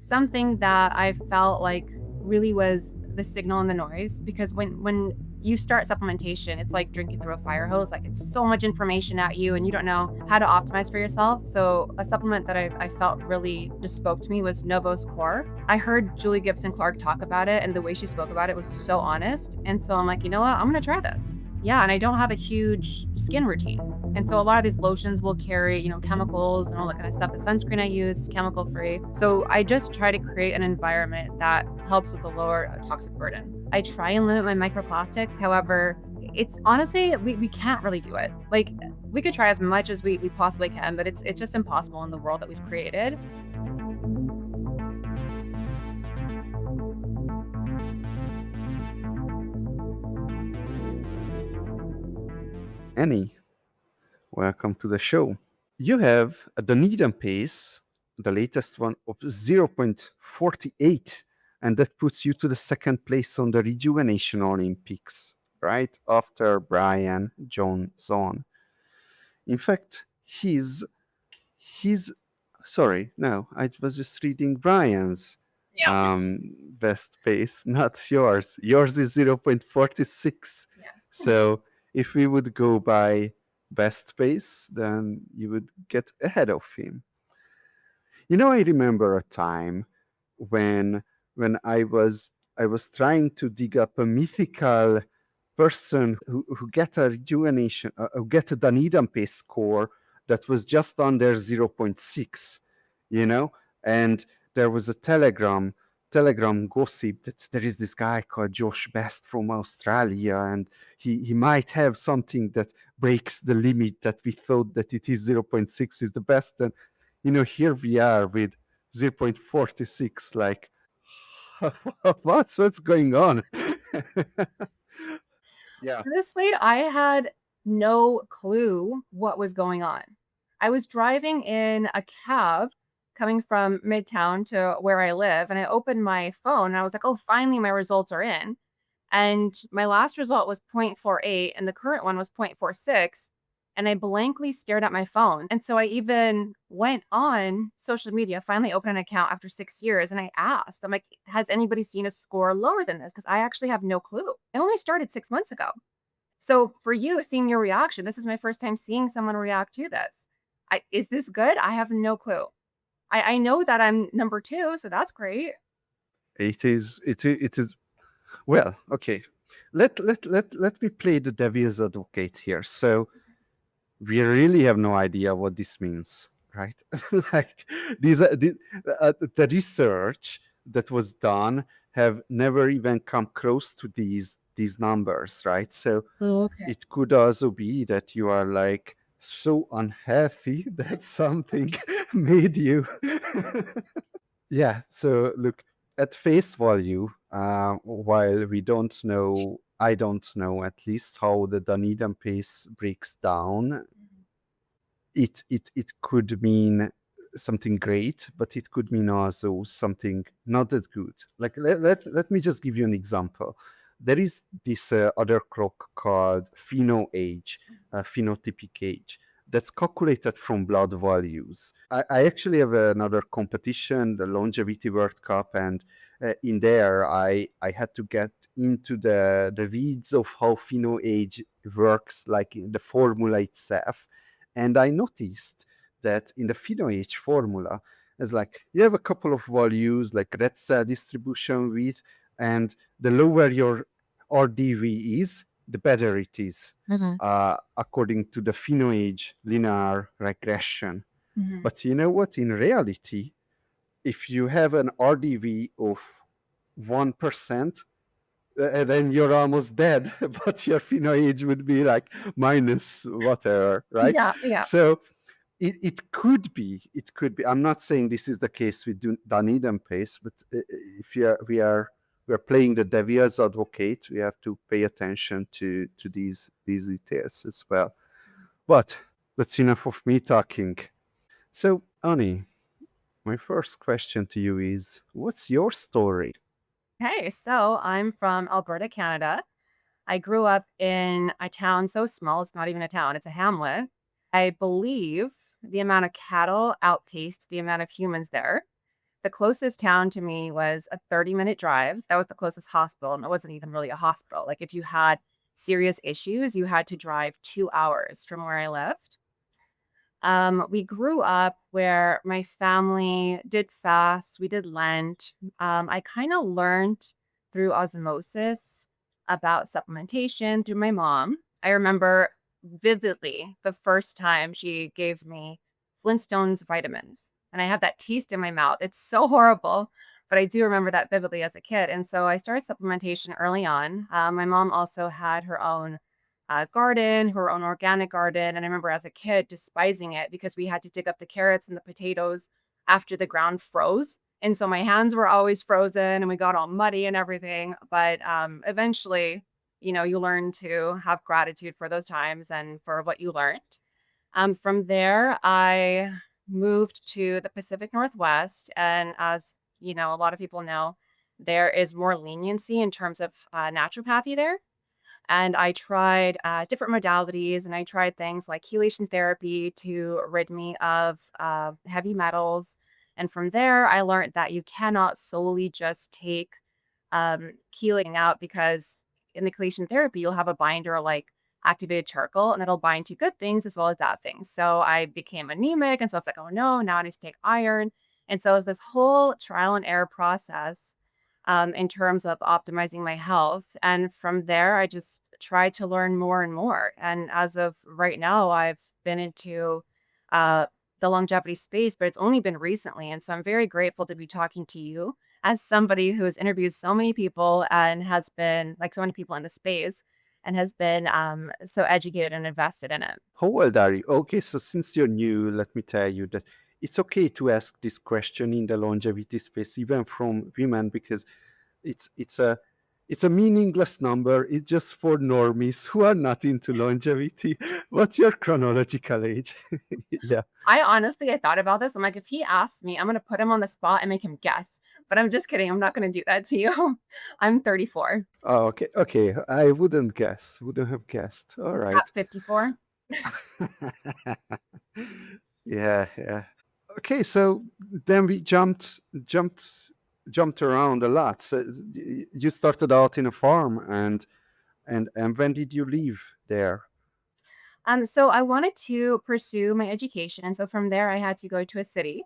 something that I felt like really was the signal and the noise, because when you start supplementation, it's like drinking through a fire hose. Like, it's so much information at you and you don't know how to optimize for yourself. So a supplement that I felt really just spoke to me was NOVOS Core. I heard Julie Gibson Clark talk about it, and the way she spoke about it was so honest. And so I'm like, you know what? I'm gonna try this. Yeah, and I don't have a huge skin routine. And so a lot of these lotions will carry, chemicals and all that kind of stuff. The sunscreen I use is chemical free. So I just try to create an environment that helps with the lower toxic burden. I try and limit my microplastics. However, it's honestly, we can't really do it. Like, we could try as much as we possibly can, but it's just impossible in the world that we've created. Annie, welcome to the show. You have a Dunedin Pace, the latest one of 0.48, and that puts you to the second place on the Rejuvenation Olympics, right after Bryan Johnson. In fact, he's sorry, no, I was just reading Bryan's Yeah. best pace, not yours. Yours is 0.46. Yes. So if we would go by best pace, then you would get ahead of him. I remember a time when I was trying to dig up a mythical person who get a rejuvenation, who get a Dunedin Pace score that was just under 0.6, and there was a telegram gossip that there is this guy called Josh Best from Australia, and he might have something that breaks the limit that we thought that it is 0.6 is the best. And here we are with 0.46. Like, what's going on? Yeah. Honestly, I had no clue what was going on. I was driving in a cab coming from Midtown to where I live, and I opened my phone and I was like, "Oh, finally my results are in." And my last result was 0.48 and the current one was 0.46, and I blankly stared at my phone. And so I even went on social media, finally opened an account after 6 years, and I asked, I'm like, "Has anybody seen a score lower than this? Because I actually have no clue. I only started 6 months ago." So for you, seeing your reaction, this is my first time seeing someone react to this. Is this good? I have no clue. I know that I'm number 2, so that's great. It is. Well, okay. Let me play the devil's advocate here. So we really have no idea what this means, right? Like, the research that was done have never even come close to these numbers, right? So Oh, okay. it could also be that you are like so unhealthy that something made you. Yeah. So look, at face value, while we don't know, I don't know at least how the Dunedin pace breaks down. It could mean something great, but it could mean also something not that good. Like, let me just give you an example. There is this other clock called pheno-age, phenotypic age, that's calculated from blood values. I actually have another competition, the Longevity World Cup, and in there I had to get into the weeds of how pheno-age works, like in the formula itself. And I noticed that in the pheno-age formula, it's like you have a couple of values like red cell distribution width, and the lower your RDV is, the better it is, according to the pheno-age linear regression. Mhm. But you know what? In reality, if you have an RDV of 1%, then you're almost dead, but your pheno-age would be like minus whatever, right? Yeah. So it could be. I'm not saying this is the case with Dunedin Pace, but if we're playing the devil's advocate, we have to pay attention to these details as well. But that's enough of me talking. So, Annie, my first question to you is, what's your story? Hey, so I'm from Alberta, Canada. I grew up in a town so small, it's not even a town, it's a hamlet. I believe the amount of cattle outpaced the amount of humans there. The closest town to me was a 30-minute drive. That was the closest hospital, and it wasn't even really a hospital. Like, if you had serious issues, you had to drive 2 hours from where I lived. We grew up where my family did fast, we did Lent. I kind of learned through osmosis about supplementation through my mom. I remember vividly the first time she gave me Flintstones vitamins, and I have that taste in my mouth. It's so horrible, but I do remember that vividly as a kid. And so I started supplementation early on. My mom also had her own garden, her own organic garden. And I remember as a kid despising it because we had to dig up the carrots and the potatoes after the ground froze. And so my hands were always frozen and we got all muddy and everything. But eventually, you learn to have gratitude for those times and for what you learned. From there, I moved to the Pacific Northwest. And as a lot of people know, there is more leniency in terms of naturopathy there. And I tried different modalities, and I tried things like chelation therapy to rid me of heavy metals. And from there, I learned that you cannot solely just take chelating out, because in the chelation therapy, you'll have a binder like activated charcoal, and it'll bind to good things as well as bad things. So I became anemic, and so it's like, oh no, now I need to take iron. And so it was this whole trial and error process in terms of optimizing my health. And from there, I just tried to learn more and more. And as of right now, I've been into the longevity space, but it's only been recently. And so I'm very grateful to be talking to you as somebody who has interviewed so many people and has been like so many people in the space and has been so educated and invested in it. How old are you? Okay, so since you're new, let me tell you that it's okay to ask this question in the longevity space, even from women, because it's a meaningless number. It's just for normies who are not into longevity. What's your chronological age? Yeah. I thought about this. I'm like, if he asks me, I'm going to put him on the spot and make him guess. But I'm just kidding. I'm not going to do that to you. I'm 34. Oh, okay. Okay. I wouldn't guess. Wouldn't have guessed. All right. At 54. Yeah, yeah. Okay, so then we jumped around a lot. So you started out in a farm, and when did you leave there? So I wanted to pursue my education. And so from there, I had to go to a city,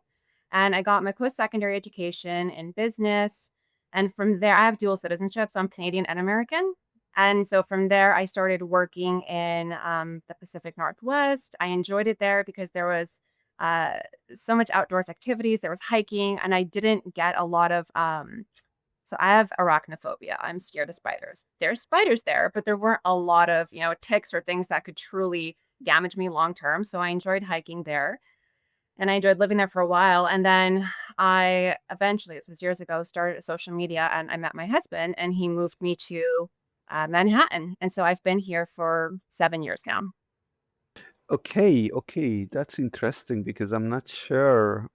and I got my post-secondary education in business. And from there, I have dual citizenship, so I'm Canadian and American. And so from there, I started working in the Pacific Northwest. I enjoyed it there because there was uh, so much outdoors activities. There was hiking, and I didn't get a lot of so I have arachnophobia. I'm scared of spiders. There's spiders there, but there weren't a lot of, ticks or things that could truly damage me long term. So I enjoyed hiking there, and I enjoyed living there for a while. And then I eventually, this was years ago, started social media, and I met my husband, and he moved me to Manhattan. And so I've been here for 7 years now. Okay, okay, that's interesting because I'm not sure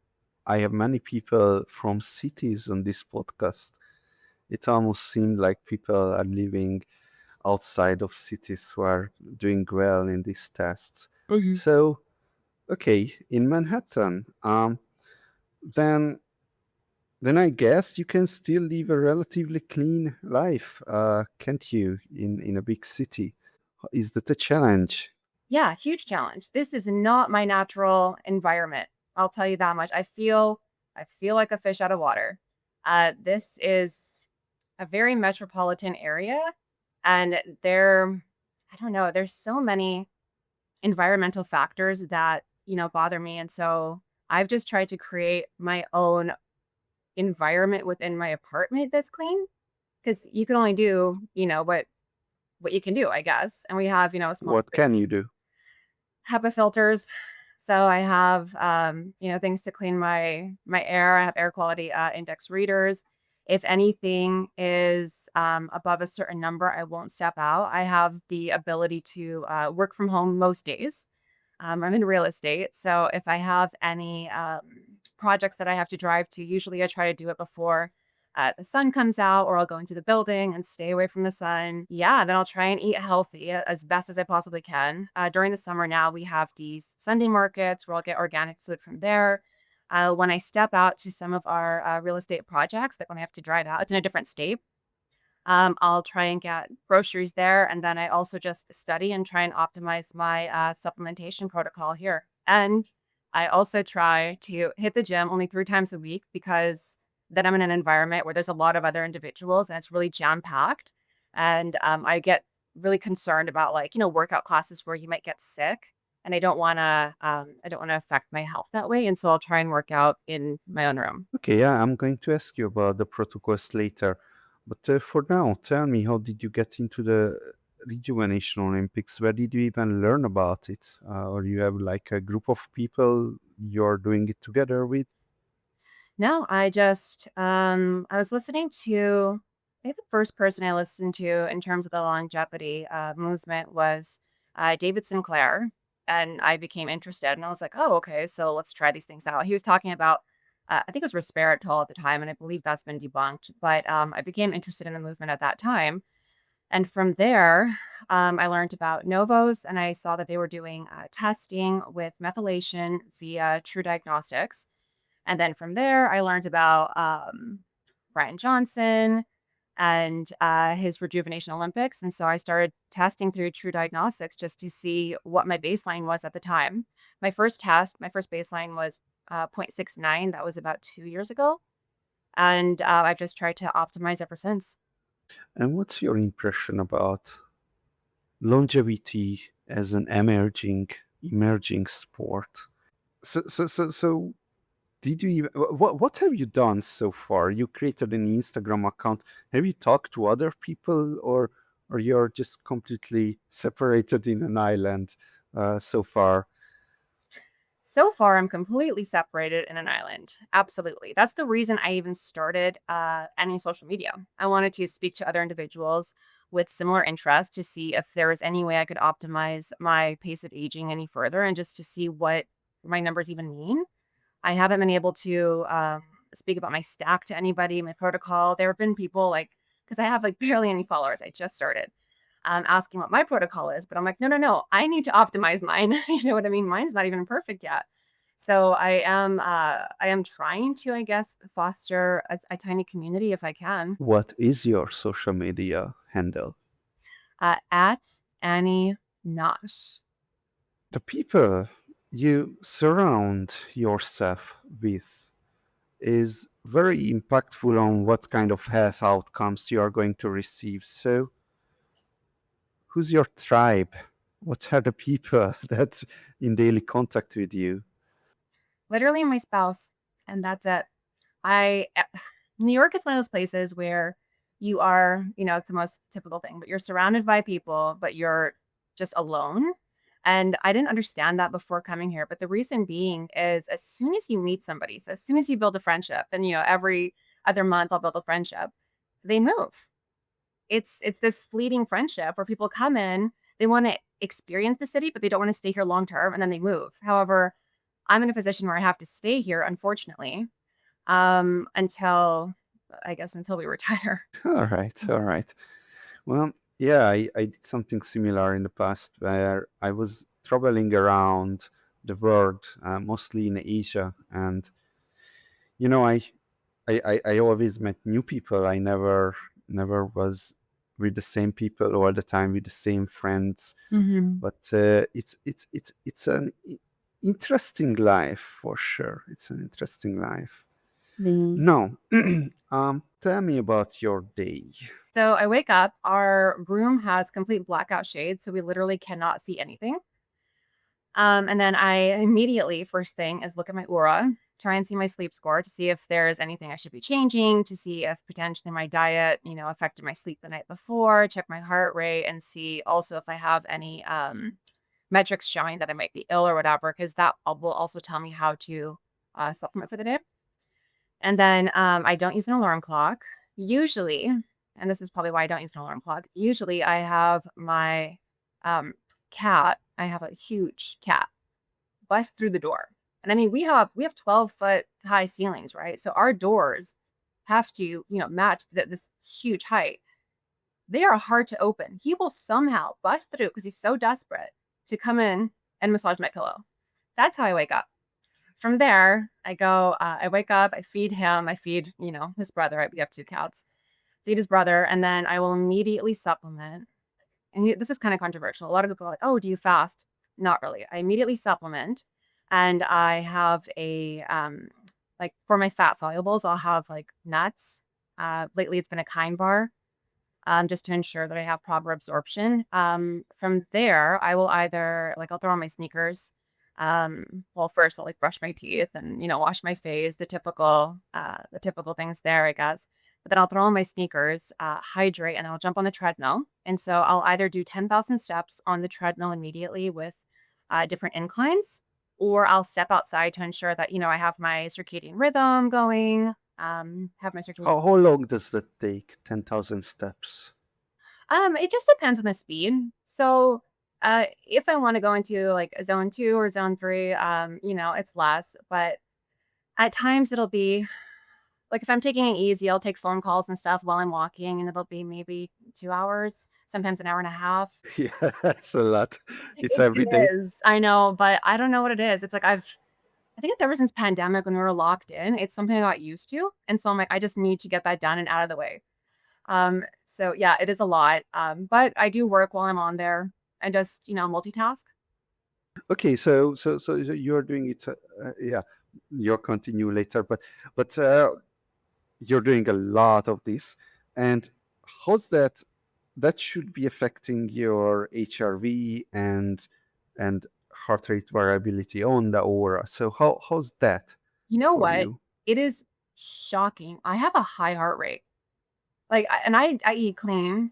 I have many people from cities on this podcast. It almost seemed like people are living outside of cities who are doing well in these tests. Mhm. So, okay, in Manhattan, then I guess you can still live a relatively clean life, can't you? In a big city, is that a challenge? Yeah, huge challenge. This is not my natural environment. I'll tell you that much. I feel like a fish out of water. This is a very metropolitan area, and I don't know, there's so many environmental factors that, bother me. And so I've just tried to create my own environment within my apartment that's clean, because you can only do, what you can do, I guess. And we have, a small What space. can you do? HEPA filters. So I have, things to clean my air. I have air quality index readers. If anything is above a certain number, I won't step out. I have the ability to work from home most days. I'm in real estate, so if I have any projects that I have to drive to, usually I try to do it before the sun comes out, or I'll go into the building and stay away from the sun. Yeah, then I'll try and eat healthy as best as I possibly can. During the summer now, we have these Sunday markets where I'll get organic food from there. When I step out to some of our real estate projects, like when I have to drive out, it's in a different state. I'll try and get groceries there, and then I also just study and try and optimize my supplementation protocol here. And I also try to hit the gym only 3 times a week because then I'm in an environment where there's a lot of other individuals and it's really jam packed. And I get really concerned about like workout classes where you might get sick, and I don't want to affect my health that way. And so I'll try and work out in my own room. Okay, yeah, I'm going to ask you about the protocols later. But for now, tell me, how did you get into the Rejuvenation Olympics? Where did you even learn about it? Or you have like a group of people you're doing it together with? No, I was listening to I think the first person I listened to in terms of the longevity movement was David Sinclair, and I became interested, and I was like, oh, okay, so let's try these things out. He was talking about I think it was resveratrol at the time, and I believe that's been debunked, but I became interested in the movement at that time, and from there, I learned about NOVOS, and I saw that they were doing testing with methylation via True Diagnostics, and then from there, I learned about Bryan Johnson and his Rejuvenation Olympics. And so I started testing through True Diagnostics just to see what my baseline was at the time. My first baseline was 0.69. That was about 2 years ago. And I've just tried to optimize ever since. And what's your impression about longevity as an emerging sport? So did you even, what have you done so far? You created an Instagram account. Have you talked to other people, or you're just completely separated in an island so far? So far, I'm completely separated in an island. Absolutely. That's the reason I even started any social media. I wanted to speak to other individuals with similar interests to see if there was any way I could optimize my pace of aging any further and just to see what my numbers even mean. I haven't been able to speak about my stack to anybody, my protocol. There have been people like, because I have like barely any followers. I just started asking what my protocol is, but I'm like, no, no, no. I need to optimize mine. You know what I mean? Mine's not even perfect yet. So I am trying to, I guess, foster a tiny community if I can. What is your social media handle? At Annie Nosh. The people you surround yourself with is very impactful on what kind of health outcomes you are going to receive. So, who's your tribe? What are the people that in daily contact with you? Literally my spouse, and that's it. I New York is one of those places where you are, it's the most typical thing, but you're surrounded by people, but you're just alone. And I didn't understand that before coming here. But the reason being is as soon as you meet somebody, so as soon as you build a friendship, and every other month I'll build a friendship, they move. It's this fleeting friendship where people come in, they want to experience the city, but they don't want to stay here long term, and then they move. However, I'm in a position where I have to stay here, unfortunately, until I guess until we retire. All right, all right. Well, yeah, I did something similar in the past where I was traveling around the world, mostly in Asia, and you know, I always met new people. I never was with the same people all the time with the same friends. Mhm. But it's an interesting life for sure. It's an interesting life. The No, tell me about your day. So I wake up, our room has complete blackout shades, so we literally cannot see anything. And then I immediately, first thing is look at my aura, try and see my sleep score to see if there's anything I should be changing, to see if potentially my diet, affected my sleep the night before, check my heart rate, and see also if I have any metrics showing that I might be ill or whatever, because that will also tell me how to supplement for the day. And then I don't use an alarm clock. Usually, and this is probably why I don't use an alarm clock. Usually, I have my um, cat. I have a huge cat bust through the door, and I mean we have 12-foot high ceilings, right? So our doors have to match this huge height. They are hard to open. He will somehow bust through because he's so desperate to come in and massage my pillow. That's how I wake up. from there, I wake up, I feed him, I feed, his brother. We have 2 cats. Feed his brother, and then I will immediately supplement. And this is kind of controversial. A lot of people are like, "Oh, do you fast?" Not really. I immediately supplement, and I have like for my fat solubles, I'll have like nuts. Lately, it's been a kind bar, just to ensure that I have proper absorption. From there, I will either like I'll throw on my sneakers. Well, first I'll like brush my teeth and wash my face, the typical things there, I guess. But then I'll throw on my sneakers, hydrate, and I'll jump on the treadmill. And so I'll either do 10,000 steps on the treadmill immediately with different inclines, or I'll step outside to ensure that I have my circadian rhythm going. Have my circadian How long does that take? 10,000 steps. It just depends on the speed. So, if I want to go into like a zone 2 or zone 3, it's less, but at times it'll be like if I'm taking it easy, I'll take phone calls and stuff while I'm walking and it'll be maybe 2 hours, sometimes an hour and a half. Yeah, that's a lot. It's It every day. is. I know, but I don't know what it is. It's like I think it's ever since pandemic when we were locked in, it's something I got used to. And so I'm like, I just need to get that done and out of the way. So yeah, it is a lot. But I do work while I'm on there and just, multitask. Okay, so you're doing it. Yeah, you'll continue later, but you're doing a lot of this, and how's that? That should be affecting your HRV and heart rate variability on the aura. So how's that You know for what? you? It is shocking. I have a high heart rate. Like, and I eat clean.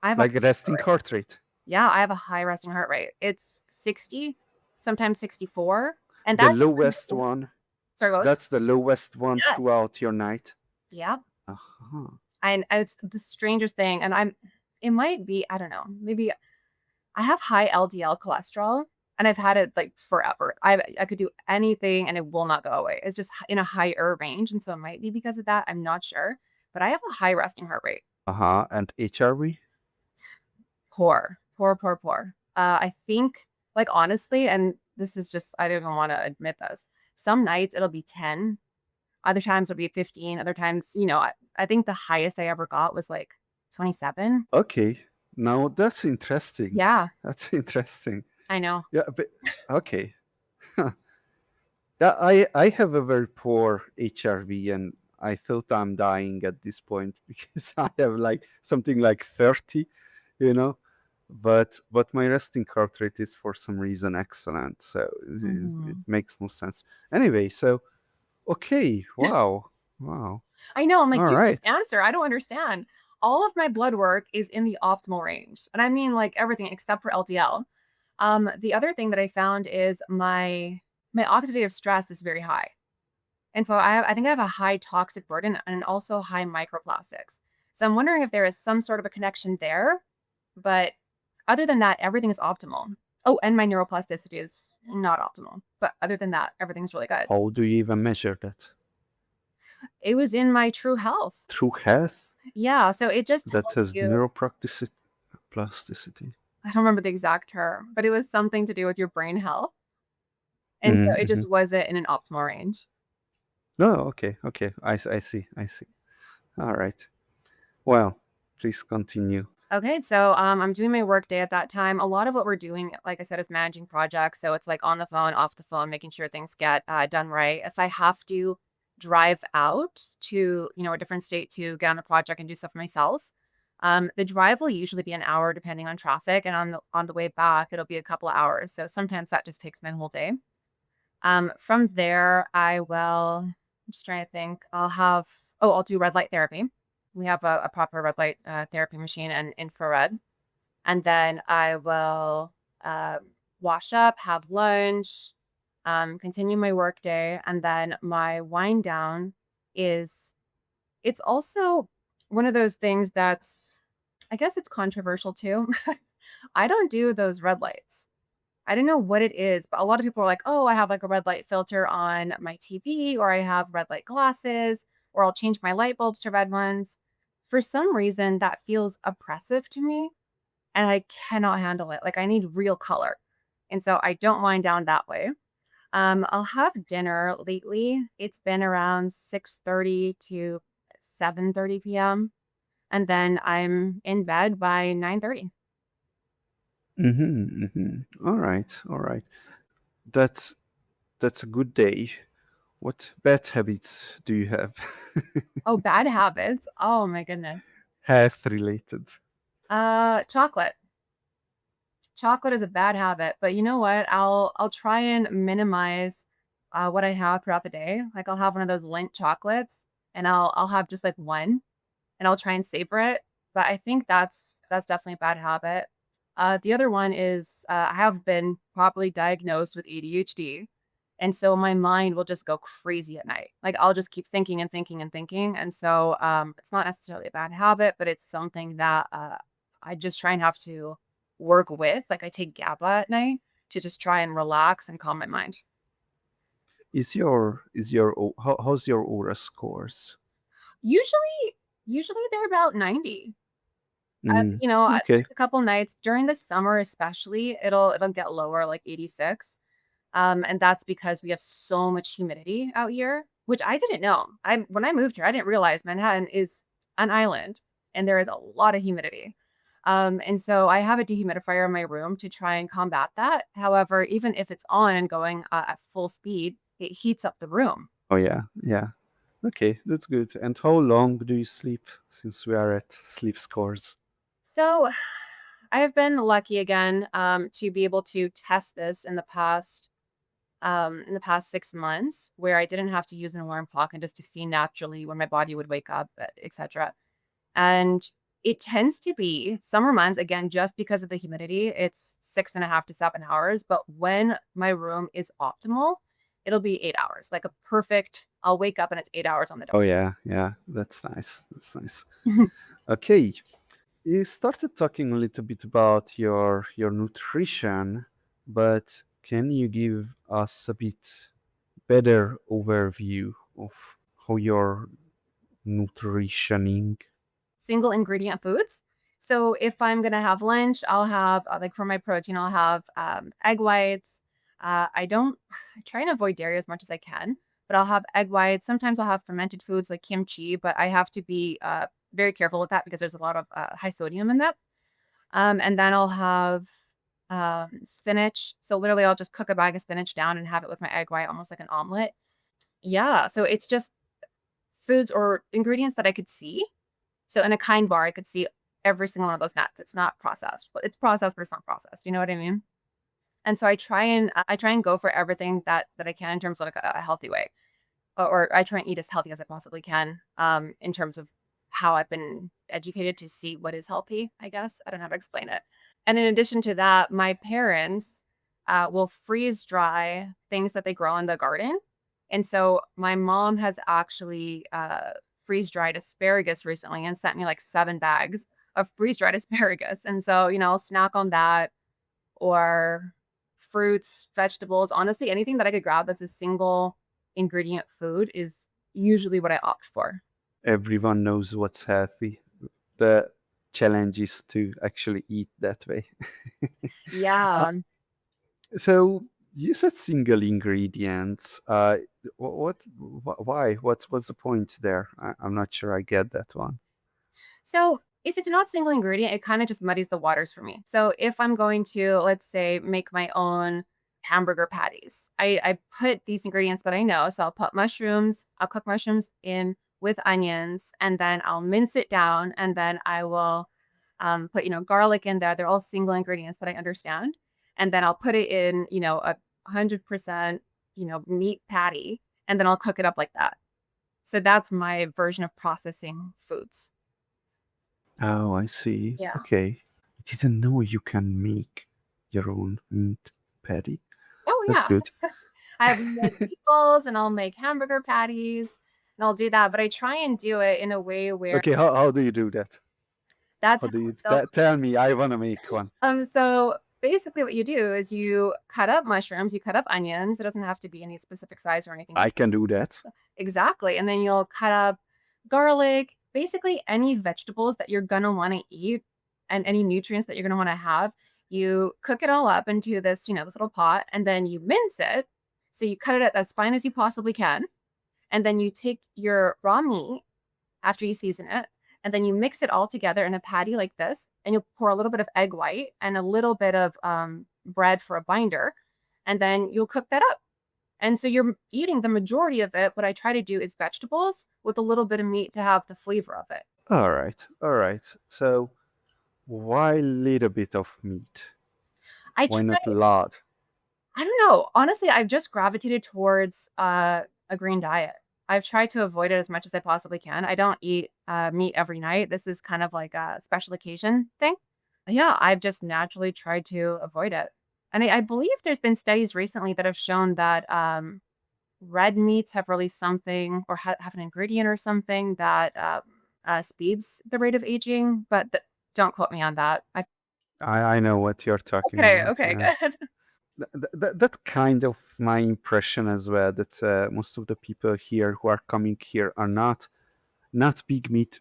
I have a Like high heart resting rate. heart rate, Yeah, I have a high resting heart rate. It's 60, sometimes 64. And the that's lowest one. sorry, what was That's the lowest one yes. throughout your night. Yeah. Uh-huh. And it's the strangest thing. And it might be, I don't know, maybe I have high LDL cholesterol and I've had it like forever. I could do anything and it will not go away. It's just in a higher range. And so it might be because of that. I'm not sure. But I have a high resting heart rate. Uh-huh. And HRV? Poor, poor, poor, poor. I think, like, honestly, and this is just, I don't even want to admit this. Some nights it'll be 10, other times it'll be 15, other times, I think the highest I ever got was like 27. Okay. Now that's interesting. Yeah, That's interesting. I know. Yeah, but okay. Yeah, I have a very poor HRV and I thought I'm dying at this point because I have like something like 30, you know. But my resting heart rate is for some reason excellent. So it Mhm. makes no sense. Anyway, so okay, wow. Wow. I know. I'm like, All you right. answer. I don't understand. All of my blood work is in the optimal range. And I mean like everything except for LDL. The other thing that I found is my oxidative stress is very high. And so I think I have a high toxic burden and also high microplastics. So I'm wondering if there is some sort of a connection there, but other than that, everything is optimal. Oh, and my neuroplasticity is not optimal. But other than that, everything's really good. How do you even measure that? It was in my True Health. Through health? Yeah, so it just That tells has you, neuroplasticity. Plasticity. I don't remember the exact term, but it was something to do with your brain health. And so it Mm-hmm. just wasn't in an optimal range. Oh, okay, okay. I see, I see. All right. Well, please continue. Okay, so I'm doing my work day at that time. A lot of what we're doing, like I said, is managing projects. So it's like on the phone, off the phone, making sure things get done right. If I have to drive out to a different state to get on the project and do stuff myself, the drive will usually be an hour depending on traffic, and on the way back it'll be a couple of hours. So sometimes that just takes my whole day. From there, I will. I'm just trying to think. I'll do red light therapy. We have a proper red light therapy machine and infrared. And then I will wash up, have lunch, continue my work day. And then my wind down is, it's also one of those things that's, I guess it's controversial too. I don't do those red lights. I don't know what it is, but a lot of people are like, "Oh, I have like a red light filter on my TV, or I have red light glasses, or I'll change my light bulbs to red ones." For some reason, that feels oppressive to me, and I cannot handle it. Like I need real color. And so I don't wind down that way. I'll have dinner lately. It's been around 6:30 to 7:30 p.m. and then I'm in bed by 9:30. All right, all right. That's that's a good day. What bad habits do you have? Oh, bad habits. Oh my goodness. Health related. Chocolate. Chocolate is a bad habit, but you know what? I'll try and minimize what I have throughout the day. Like I'll have one of those Lindt chocolates and I'll have just like one and I'll try and savor it. But I think that's definitely a bad habit. The other one is I have been properly diagnosed with ADHD. And so my mind will just go crazy at night. Like I'll just keep thinking and thinking and thinking. And so it's not necessarily a bad habit, but it's something that I just try and have to work with. Like I take GABA at night to just try and relax and calm my mind. How's your aura scores? Usually, usually they're about 90. Mm, okay. There's a couple nights during the summer, especially, it'll get lower, like 86. And that's because we have so much humidity out here, which I didn't know. I When I moved here, I didn't realize Manhattan is an island and there is a lot of humidity. And so I have a dehumidifier in my room to try and combat that. However, even if it's on and going at full speed, it heats up the room. Oh yeah, yeah. Okay, that's good. And how long do you sleep since we are at sleep scores? So I have been lucky again to be able to test this in the past 6 months where I didn't have to use an alarm clock and just to see naturally when my body would wake up, etc. And it tends to be summer months, again, just because of the humidity, it's 6.5 to 7 hours. But when my room is optimal, it'll be 8 hours, like a perfect, I'll wake up and it's 8 hours on the Oh yeah, yeah. That's nice. That's nice. dot. Okay, you started talking a little bit about your nutrition, but can you give us a bit better overview of how you're nutritioning? Single ingredient foods. So if I'm gonna have lunch, I'll have like for my protein, I'll have egg whites. I don't I try and avoid dairy as much as I can, but I'll have egg whites. Sometimes I'll have fermented foods like kimchi, but I have to be very careful with that because there's a lot of high sodium in that. And then I'll have spinach. So literally, I'll just cook a bag of spinach down and have it with my egg white, almost like an omelet. Yeah. So it's just foods or ingredients that I could see. So in a kind bar, I could see every single one of those nuts. It's not processed. It's processed, but it's not processed. You know what I mean? And so I try and go for everything that I can in terms of like a healthy way, or I try and eat as healthy as I possibly can. In terms of how I've been educated to see what is healthy. I guess I don't know how to explain it. And in addition to that, my parents will freeze dry things that they grow in the garden. And so my mom has actually freeze dried asparagus recently and sent me like 7 bags of freeze dried asparagus. And so, I'll snack on that or fruits, vegetables. Honestly, anything that I could grab that's a single ingredient food is usually what I opt for. Everyone knows what's healthy. The challenge is to actually eat that way. Uh, Yeah. so you said single ingredients. Why? What's the point there? I'm not sure I get that one. So if it's not single ingredient, it kind of just muddies the waters for me. So if I'm going to, let's say, make my own hamburger patties, I put these ingredients that I know. So I'll put mushrooms, I'll cook mushrooms in with onions, and then I'll mince it down, and then I will put, garlic in there. They're all single ingredients that I understand. And then I'll put it in, a 100%, meat patty, and then I'll cook it up like that. So that's my version of processing foods. Oh, I see. Yeah. Okay. I didn't know you can make your own meat patty. Oh, That's yeah. good. I have make meatballs and I'll make hamburger patties and I'll do that, but I try and do it in a way where Okay, how do you do that? that's How how do you so tell me? I wanna make one. so basically what you do is you cut up mushrooms, you cut up onions. It doesn't have to be any specific size or anything. I can do that. Exactly. And then you'll cut up garlic, basically any vegetables that you're gonna want to eat and any nutrients that you're gonna want to have. You cook it all up into this, this little pot, and then you mince it. So you cut it as fine as you possibly can, and then you take your raw meat after you season it, and then you mix it all together in a patty like this, and you'll pour a little bit of egg white and a little bit of bread for a binder, and then you'll cook that up. And so you're eating the majority of it. What I try to do is vegetables with a little bit of meat to have the flavor of it. All right, all right. So why little bit of meat? I Why try, not a lot? I don't know. Honestly, I've just gravitated towards a green diet. I've tried to avoid it as much as I possibly can. I don't eat meat every night. This is kind of like a special occasion thing. Yeah, I've just naturally tried to avoid it. And I believe there's been studies recently that have shown that red meats have released something or have an ingredient or something that speeds the rate of aging. But don't quote me on that. I know what you're talking Okay, about. okay, Yeah. good. That kind of my impression as well, that most of the people here who are coming here are not big meat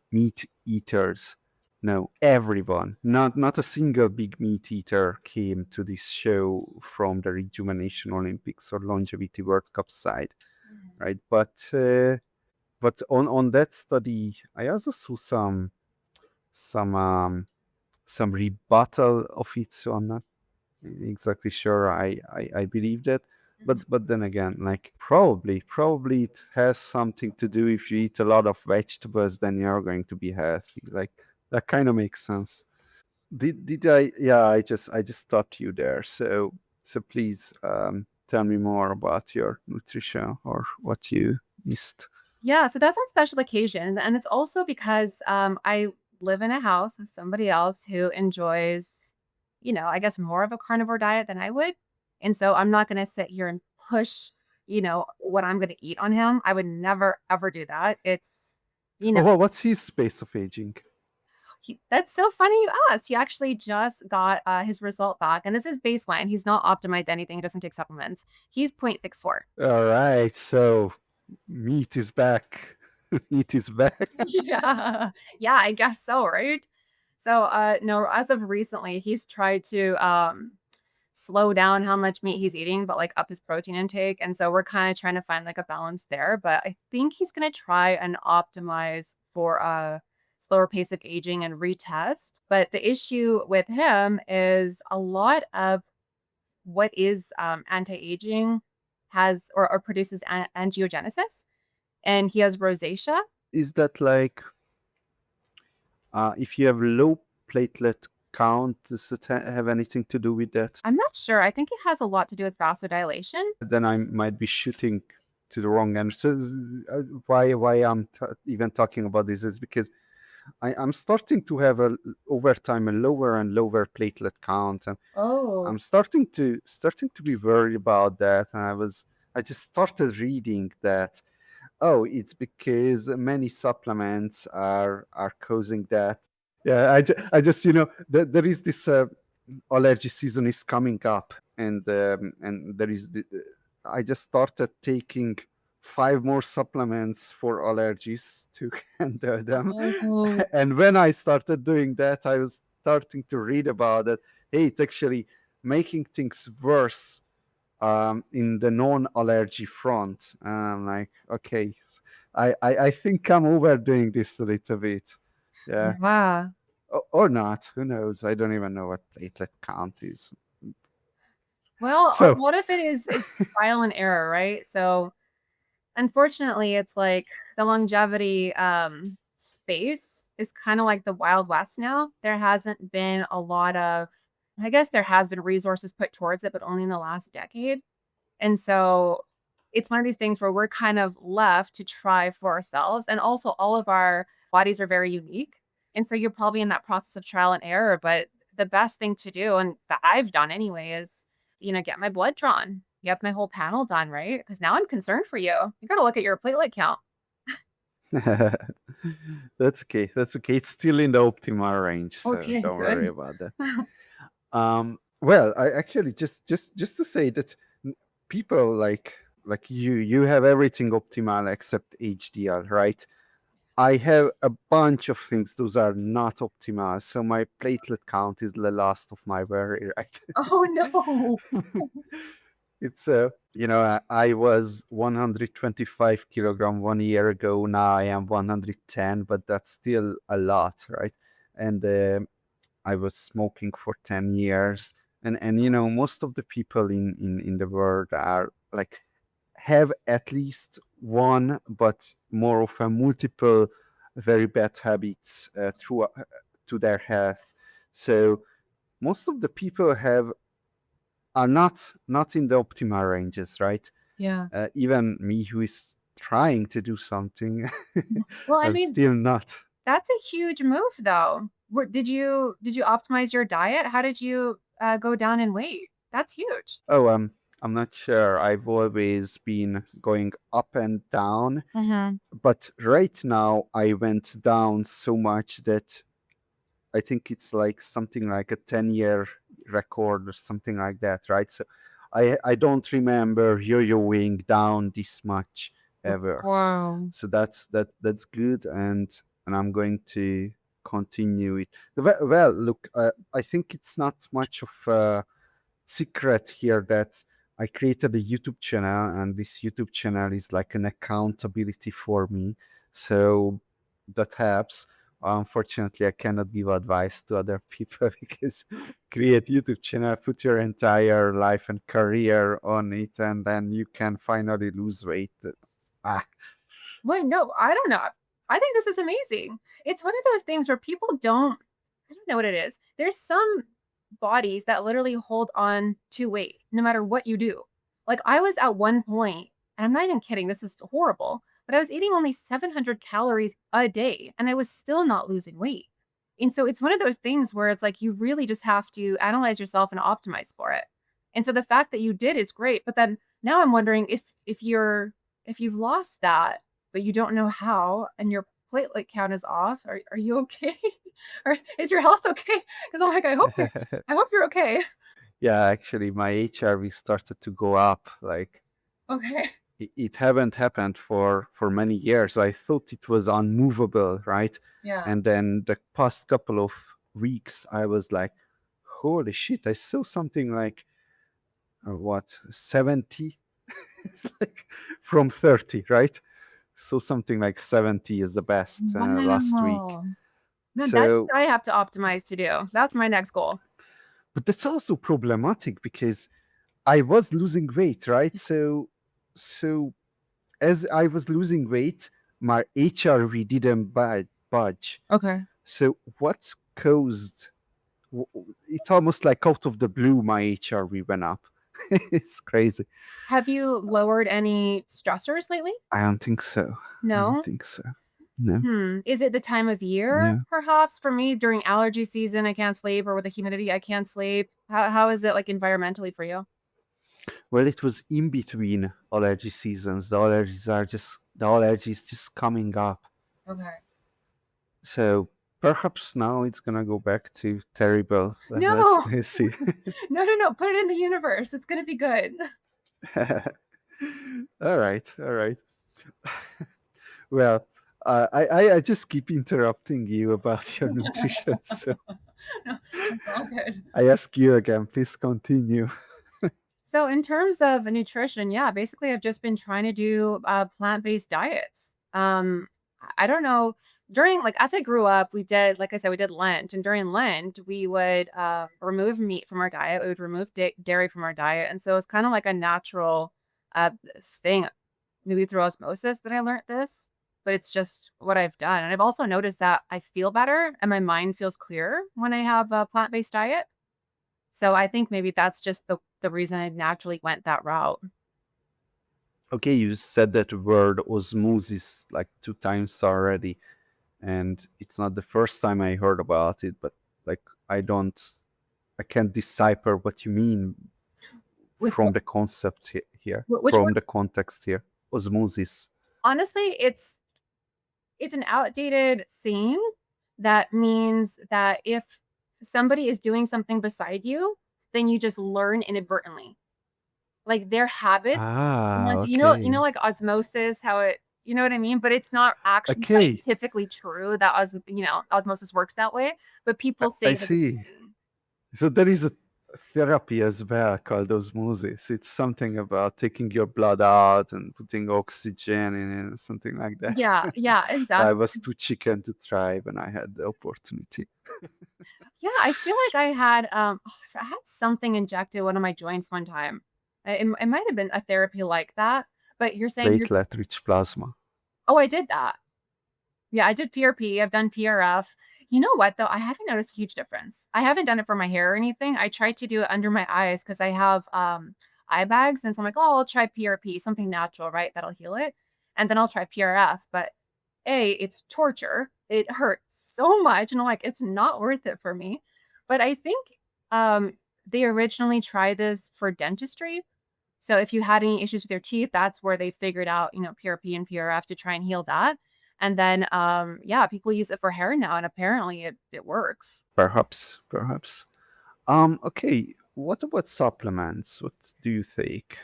eaters. No, everyone, not a single big meat eater came to this show from the Rejuvenation Olympics or Longevity World Cup side, right? But on that study, I also saw some some rebuttal of it. So I'm not exactly sure I believe that. But then again, like probably it has something to do. If you eat a lot of vegetables, then you're going to be healthy. Like that kind of makes sense. Did I? Yeah, I just stopped you there. So please tell me more about your nutrition or what you missed. Yeah, so that's on special occasions, and it's also because, I live in a house with somebody else who enjoys, I guess more of a carnivore diet than I would, and so I'm not gonna sit here and push, what I'm gonna eat on him. I would never ever do that. It's, you know Oh, well, what's his space of aging? that's so funny you asked. He actually just got, his result back, and this is baseline. He's not optimized anything, he doesn't take supplements. He's 0.64. All right, so meat is back. Meat is back. Yeah. Yeah, I guess so, right? So, no, as of recently, he's tried to, slow down how much meat he's eating, but, like, up his protein intake, and so we're kinda trying to find, like, a balance there, but I think he's gonna try and optimize for a slower pace of aging and retest, but the issue with him is a lot of what is, anti-aging has or produces angiogenesis, and he has rosacea. Is that like if you have low platelet count, does it have anything to do with that? I'm not sure. I think it has a lot to do with vasodilation. Then I might be shooting to the wrong end. So why I'm even talking about this is because I'm starting to have over time a lower and lower platelet count, and Oh. I'm starting to be worried about that. And I just started reading that, oh, it's because many supplements are causing that. Yeah, I just there is this allergy season is coming up, and there is I just started taking 5 more supplements for allergies to handle them. Oh. And when I started doing that, I was starting to read about it. Hey, it's actually making things worse in the non-allergy front. And I'm like, okay, I think I'm overdoing this a little bit. Yeah. Yeah. Or not. Who knows? I don't even know what platelet count is. Well, So, what if it's trial and error, right? So, unfortunately, it's like the longevity space is kind of like the Wild West now. There hasn't been a lot of, I guess there has been resources put towards it, but only in the last decade. And so it's one of these things where we're kind of left to try for ourselves. And also, all of our bodies are very unique. And so you're probably in that process of trial and error. But the best thing to do, and that I've done anyway, is, get my blood drawn, get my whole panel done, right? Because now I'm concerned for you. You got to look at your platelet count. that's okay. That's okay. It's still in the optimal range, so Okay, don't worry good. about that. Well, I actually just to say that people like you have everything optimal except HDL, right? I have a bunch of things those are not optimal, so my platelet count is the last of my worry, right? Oh, no. It's I was 125 kilogram 1 year ago. Now I am 110, but that's still a lot, right? And I was smoking for 10 years, and most of the people in the world are like have at least one, but more of a multiple very bad habits to their health. So most of the people have are not in the optimal ranges, right? Yeah. Even me, who is trying to do something, Well, I I'm mean, still not. that's a huge move though. Did you optimize your diet? How did you go down in weight? That's huge. Oh, I'm not sure. I've always been going up and down, Mhm. but right now I went down so much that I think it's like something like a 10-year record or something like that, right? So I don't remember yo-yoing down this much ever. Wow. So that's good, and I'm going to continue it. Well, look, I think it's not much of a secret here that I created a YouTube channel, and this YouTube channel is like an accountability for me. So that helps. Unfortunately, I cannot give advice to other people because create YouTube channel, put your entire life and career on it, and then you can finally lose weight. Ah, Wait, no, I don't know. I think this is amazing. It's one of those things where people don't, I don't know what it is. There's some bodies that literally hold on to weight no matter what you do. Like I was at one point, and I'm not even kidding, this is horrible, but I was eating only 700 calories a day and I was still not losing weight. And so it's one of those things where it's like you really just have to analyze yourself and optimize for it. And so the fact that you did is great, but then now I'm wondering if you've lost that but you don't know how, and your platelet count is off. Are you okay? Or is your health okay? Because I'm like, I hope you're okay. yeah, actually, my HRV started to go up. Like Okay. it haven't happened for many years. I thought it was unmovable, right? Yeah. And then the past couple of weeks, I was like, "Holy shit!" I saw something like what 70. It's like from 30, right? So something like 70 is the best last week. Wow. No, that's So, what I have to optimize to do. That's my next goal. but that's also problematic because I was losing weight, right? So as I was losing weight, my HRV didn't budge. Okay. So what's caused? It almost like out of the blue, my HRV went up. It's crazy. Have you lowered any stressors lately? I don't think so. I don't No? think so. No. Is it the time of year, Yeah. perhaps? For me, during allergy season, I can't sleep, or with the humidity, I can't sleep. How is it like environmentally for you? Well, it was in between allergy seasons. The allergies just coming up. Okay. So perhaps now it's gonna go back to terrible. Let's No. let's see. No, no, no. Put it in the universe. It's gonna be good. All right, all right. Well, I just keep interrupting you about your nutrition, so No, it's all good. I ask you again. Please continue. So in terms of nutrition, yeah, basically I've just been trying to do plant-based diets. I don't know. During like as I grew up, we did, like I said, we did Lent, and during Lent, we would remove meat from our diet. We would remove dairy from our diet, and so it's kind of like a natural thing, maybe through osmosis that I learned this. But it's just what I've done, and I've also noticed that I feel better and my mind feels clearer when I have a plant-based diet. So I think maybe that's just the reason I naturally went that route. Okay, you said that word osmosis like two times already, and it's not the first time I heard about it, but like I don't, I can't decipher what you mean With from the concept here, which one? from the context here. Osmosis. Honestly, it's an outdated saying that means that if somebody is doing something beside you, then you just learn inadvertently. Like their habits Ah, once okay. like osmosis, how it you know what I mean? But it's not actually Okay, scientifically true that osmosis works that way, but I, people I say that it's see. saying. So there is a therapy as well called osmosis. It's something about taking your blood out and putting oxygen in it, something like that. Yeah, yeah, I exactly. was too chicken to try when I had the opportunity. Yeah, I feel like I had something injected one of my joints one time. It might have been a therapy like that, but you're saying you're Platelet-rich plasma. oh, I did that. Yeah, I did PRP, I've done PRF. You know what, though? I haven't noticed a huge difference. I haven't done it for my hair or anything. I tried to do it under my eyes because I have, eye bags, and so I'm like, "Oh, I'll try PRP, something natural, right? That'll heal it." And then I'll try PRF, but A, it's torture. It hurts so much, and I'm like, "It's not worth it for me." But I think, they originally tried this for dentistry. So if you had any issues with your teeth, that's where they figured out, PRP and PRF to try and heal that. And then, yeah, people use it for hair now, and apparently it works. Perhaps, perhaps. Okay. What about supplements? What do you take?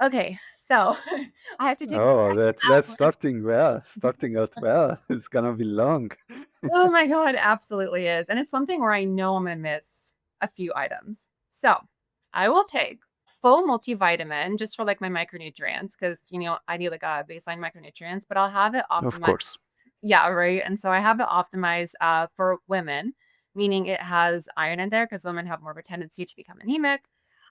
Okay, so I have to take a Oh, crack at that's that one. starting well. Starting out well. It's gonna be long. Oh my god, absolutely is, and it's something where I know I'm gonna miss a few items. So, I will take full multivitamin just for, like, my micronutrients, because I need, like, a baseline micronutrients, but I'll have it Of optimized. course. Yeah, right, and so I have it optimized, for women, meaning it has iron in there because women have more of a tendency to become anemic,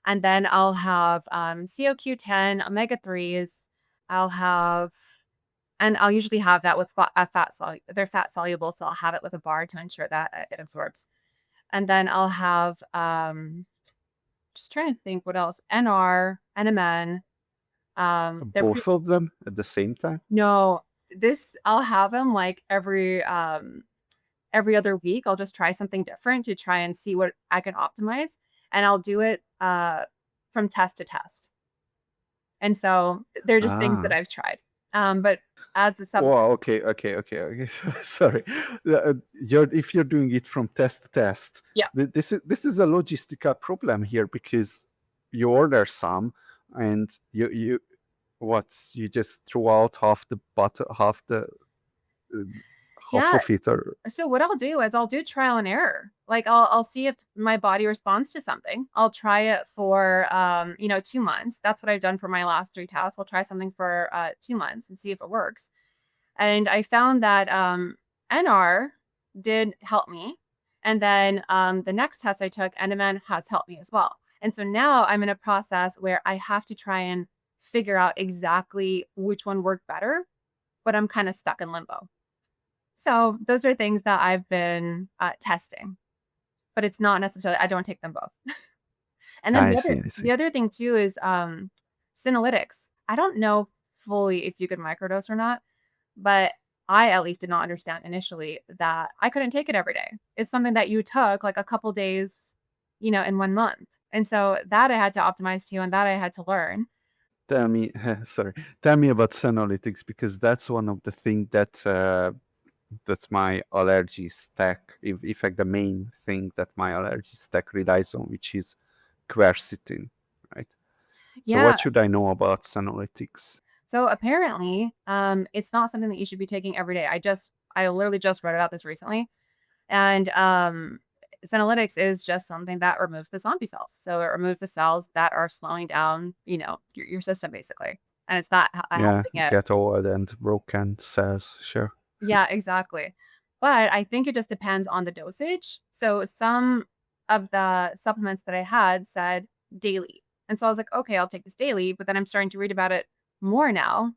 and then I'll have, CoQ10, omega-3s, I'll have and I'll usually have that with they're fat soluble, so I'll have it with a bar to ensure that, it absorbs. And then I'll have, just trying to think what else, NR, NMN, they're pretty Both of them at the same time? no, this I'll have them, like, every other week. I'll just try something different to try and see what I can optimize, and I'll do it, from test to test. And so, they're just things that Ah. I've tried. But as a sub Wow. Okay. Okay. Okay. Okay. Sorry. If you're doing it from test to test, yeah. this is a logistical problem here because you order some and you just throw out half the butter, uh, half Yeah, of it, or so what I'll do is I'll do trial and error. Like I'll see if my body responds to something. I'll try it for 2 months. That's what I've done for my last 3 tests. I'll try something for 2 months and see if it works. And I found that NR did help me. And then the next test I took, NMN has helped me as well. And so now I'm in a process where I have to try and figure out exactly which one worked better, but I'm kind of stuck in limbo. So those are things that I've been, testing, but it's not necessarily I don't take them both. And then I see. I the see. other thing too is, Senolytics. I don't know fully if you could microdose or not, but I at least did not understand initially that I couldn't take it every day. It's something that you took, like, a couple days, in 1 month. And so that I had to optimize to, and that I had to learn. Tell me, sorry. Tell me about Senolytics because that's one of the things that's my allergy stack. In fact, the main thing that my allergy stack relies on, which is quercetin, right? So, Yeah. what should I know about Senolytics? So apparently, it's not something that you should be taking every day. I literally just read about this recently. And Senolytics is just something that removes the zombie cells. So it removes the cells that are slowing down, your system basically. And it's not Yeah, helping it. get old and broken cells, sure. Yeah, exactly. But I think it just depends on the dosage. So some of the supplements that I had said daily. And so I was like, okay, I'll take this daily. But then I'm starting to read about it more now.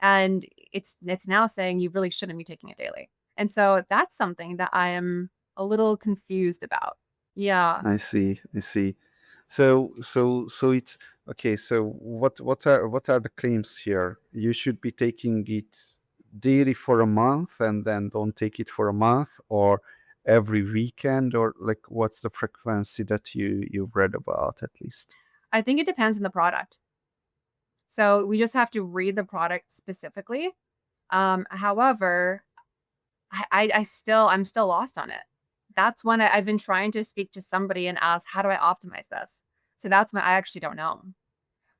And it's now saying you really shouldn't be taking it daily. And so that's something that I am a little confused about. Yeah. I see. I see. So it's okay. So what are the claims here? You should be taking it daily for a month and then don't take it for a month, or every weekend, or like what's the frequency that you've read about at least? I think it depends on the product. So we just have to read the product specifically. However, I'm still lost on it. That's when I've been trying to speak to somebody and ask, how do I optimize this? So that's when I actually don't know.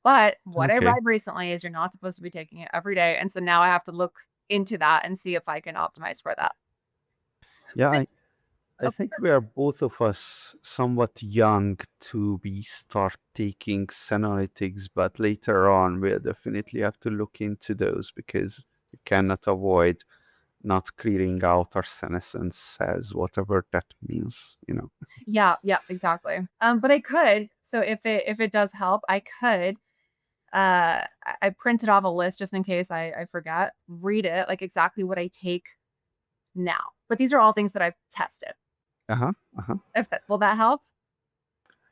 But what I Okay. read recently is you're not supposed to be taking it every day. And so now I have to look into that and see if I can optimize for that. Yeah, I think we are both of us somewhat young to be start taking Senolytics, but later on we'll definitely have to look into those because you cannot avoid not clearing out our senescence as whatever that means. Yeah, yeah, exactly. But I could. So if it does help, I could. I printed off a list just in case I forget. Read it, like exactly what I take now. But these are all things that I've tested. Uh-huh. Uh-huh. If that will that help?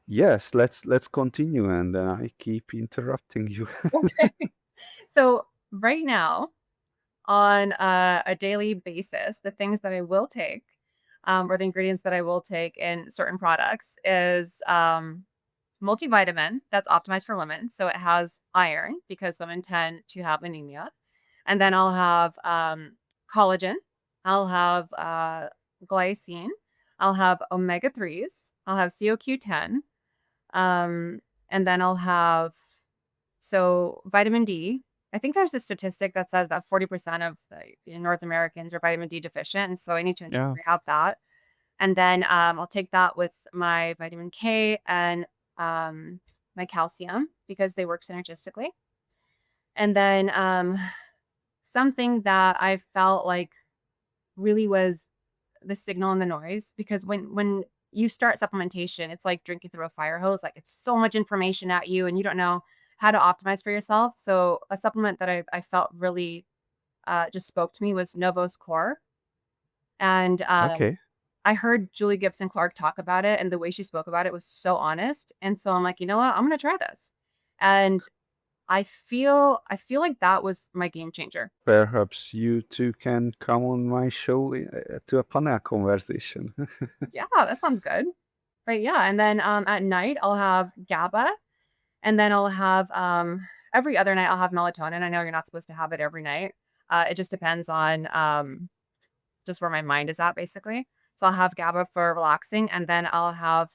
Yes, let's continue and then I keep interrupting you. Okay. So right now, on a daily basis, the things that I will take, or the ingredients that I will take in certain products is multivitamin that's optimized for women. So it has iron because women tend to have anemia. And then I'll have collagen. I'll have glycine. I'll have omega 3s. I'll have CoQ10. Um, and then I'll have, so vitamin D. I think there's a statistic that says that 40% of North Americans are vitamin D deficient. And so I need to ensure Yeah. we have that. And then I'll take that with my vitamin K and um, my calcium because they work synergistically. And then something that I felt like really was the signal and the noise, because when you start supplementation, it's like drinking through a fire hose. Like it's so much information at you and you don't know how to optimize for yourself. So a supplement that I felt really just spoke to me was NOVOS Core. And Okay. I heard Julie Gibson Clark talk about it, and the way she spoke about it was so honest. And so I'm like, you know what? I'm gonna try this. And I feel like that was my game changer. Perhaps you two can come on my show to a panel conversation. Yeah, that sounds good. But yeah, and then at night I'll have GABA, and then I'll have every other night I'll have melatonin. I know you're not supposed to have it every night. It just depends on just where my mind is at, basically. So I'll have GABA for relaxing, and then I'll have.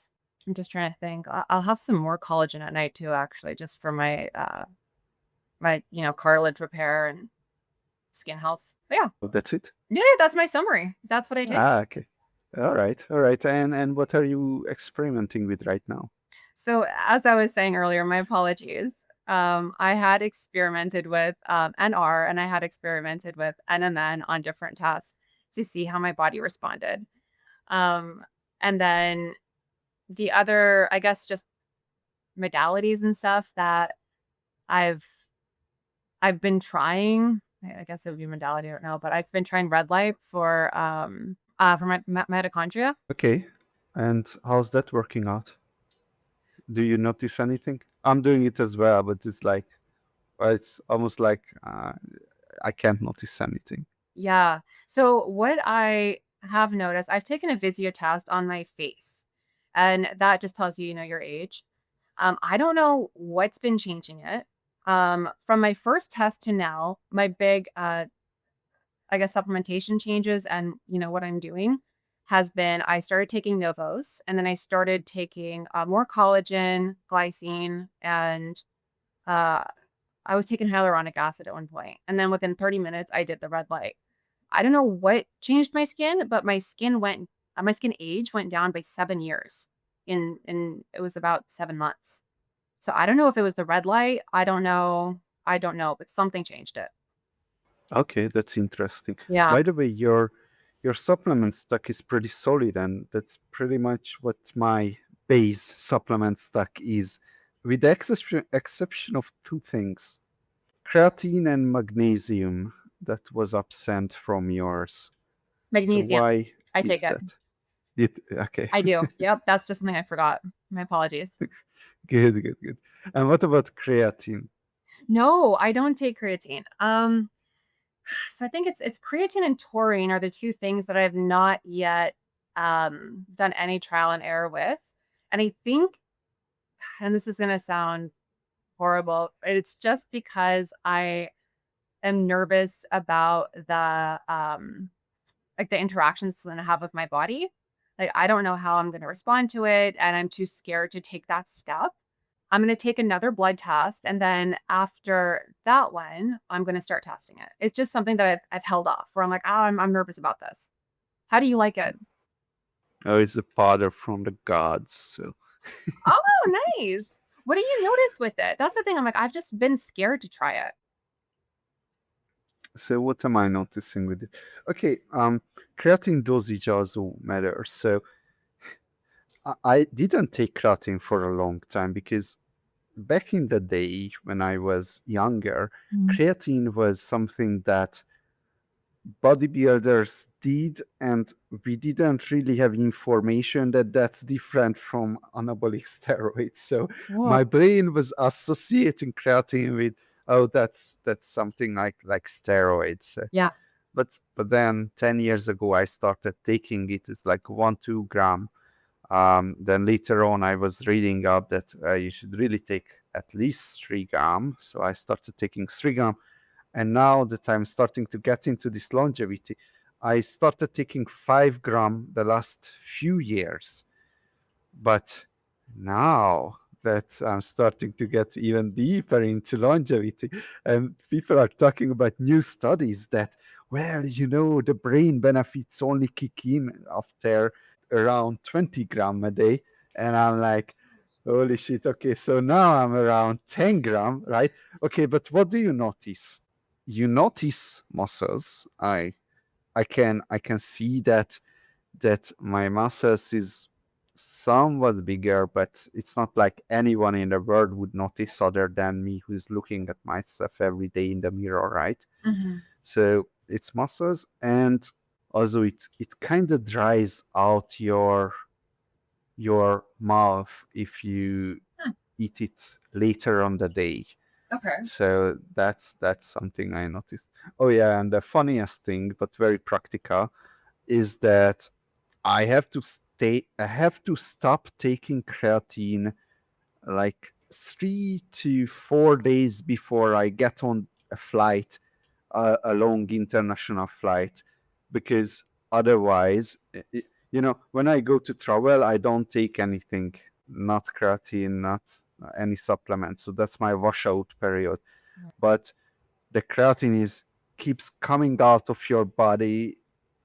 I'm just trying to think. I'll have some more collagen at night too, actually, just for my cartilage repair and skin health. But yeah, Oh, that's it? yeah, that's my summary. That's what I take. Ah, okay. All right. All right. And what are you experimenting with right now? So as I was saying earlier, my apologies. I had experimented with NR and I had experimented with NMN on different tests to see how my body responded. Um, and then the other, I guess, just modalities and stuff that I've I've been trying. I guess it would be modality, I don't know, but I've been trying red light for my mitochondria. Okay. And how's that working out? Do you notice anything? I'm doing it as well, but it's almost like I can't notice anything. Yeah. So what I have noticed, I've taken a Visio test on my face, and that just tells you, your age. I don't know what's been changing it. From my first test to now, my big, I guess, supplementation changes and what I'm doing has been I started taking Novos, and then I started taking more collagen, glycine, and uh, I was taking hyaluronic acid at one point, and then within 30 minutes, I did the red light. I don't know what changed my skin, but my skin age went down by 7 years. In it was about 7 months. So I don't know if it was the red light. I don't know, but something changed it. Okay, that's interesting. Yeah. By the way, your supplement stack is pretty solid, and that's pretty much what my base supplement stack is, with the exception of two things: creatine and magnesium that was absent from yours. So Magnesium. why I take is it. that? Okay, I do. Yep. That's just something I forgot. My apologies. good, good, good. And what about creatine? No, I don't take creatine. So I think it's creatine and taurine are the two things that I've not yet done any trial and error with. And I think, and this is gonna sound horrible, but it's just because I am nervous about the like the interactions it's gonna have with my body. Like I don't know how I'm gonna respond to it, and I'm too scared to take that step. I'm gonna take another blood test, and then after that one, I'm gonna start testing it. It's just something that I've held off where I'm like, oh, I'm nervous about this. How do you like it? Oh, it's a powder from the gods. So, Oh, nice. What do you notice with it? That's the thing. I'm like, I've just been scared to try it. so what am I noticing with it? Okay, creatine dosage also matters. So I didn't take creatine for a long time because back in the day when I was younger, creatine was something that bodybuilders did, and we didn't really have information that that's different from anabolic steroids. So Whoa. my brain was associating creatine with, oh, that's something like steroids. Yeah. But then 10 years ago I started taking it. It's like 1-2 gram. Then later on I was reading up that you should really take at least 3 gram, so I started taking 3 gram. And now that I'm starting to get into this longevity, I started taking 5 gram the last few years. But now that I'm starting to get even deeper into longevity, and people are talking about new studies that, well, the brain benefits only kick in after around 20 gram a day. And I'm like, holy shit, okay, so now I'm around 10 gram, right? Okay, but what do you notice? You notice muscles. I can see that my muscles is somewhat bigger, but it's not like anyone in the world would notice other than me, who's looking at myself every day in the mirror, right? Hmm. So it's muscles, and also it kind of dries out your mouth if you Hmm. eat it later on the day. Okay. So that's something I noticed. Oh yeah, and the funniest thing, but very practical, is that I have to stop taking creatine like 3 to 4 days before I get on a flight, a long international flight, because otherwise, when I go to travel, I don't take anything, not creatine, not any supplement. So that's my washout period. But the creatine is keeps coming out of your body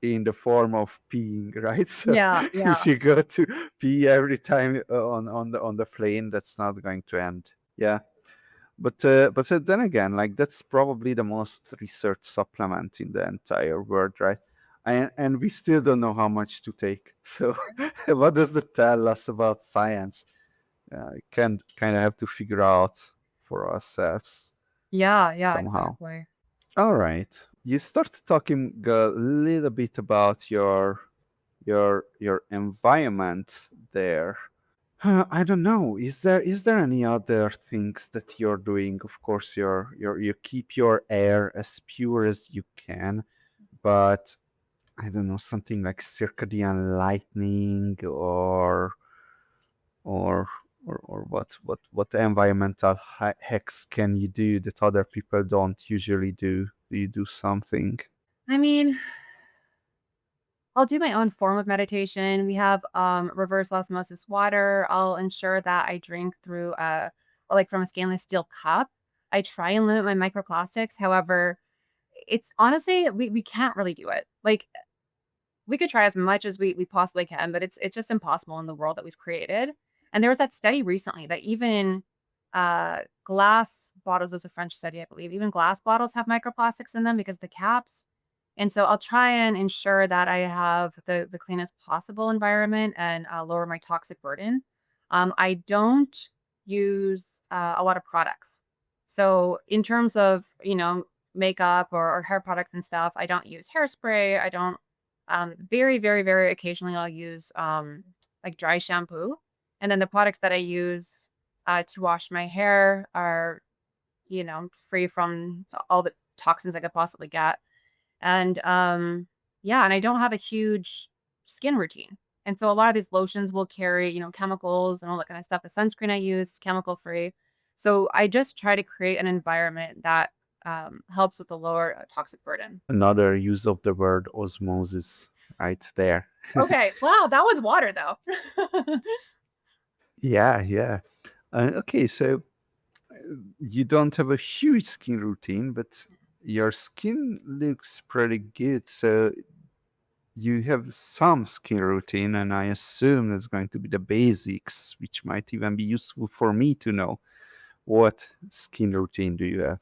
in the form of peeing, right? So Yeah. Yeah. if you go to pee every time on the plane, that's not going to end. Yeah, but then again, like that's probably the most researched supplement in the entire world, right? And we still don't know how much to take. So what does that tell us about science? Can kind of have to figure out for ourselves Yeah. Yeah. somehow. Exactly. All right. You started talking a little bit about your environment there. I don't know. Is there any other things that you're doing? Of course, you keep your air as pure as you can, but I don't know, something like circadian lightning, or or what environmental hacks can you do that other people don't usually do? Do you do something? I mean, I'll do my own form of meditation. We have reverse osmosis water. I'll ensure that I drink through like from a stainless steel cup. I try and limit my microplastics. However, it's honestly we can't really do it. Like we could try as much as we possibly can, but it's just impossible in the world that we've created. And there was that study recently that even glass bottles, was a French study, I believe, even glass bottles have microplastics in them because the caps. And so I'll try and ensure that I have the cleanest possible environment and lower my toxic burden. I don't use a lot of products. So in terms of, makeup or hair products and stuff, I don't use hairspray. I don't very, very, very occasionally I'll use like dry shampoo. And then the products that I use to wash my hair are, free from all the toxins I could possibly get. And yeah, and I don't have a huge skin routine. And so a lot of these lotions will carry, chemicals and all that kind of stuff. The sunscreen I use is chemical free. So I just try to create an environment that helps with the lower toxic burden. Another use of the word osmosis right there. Okay. Wow, that was water though. Yeah, yeah. Okay, so you don't have a huge skin routine, but your skin looks pretty good. So you have some skin routine, and I assume that's going to be the basics, which might even be useful for me to know. What skin routine do you have?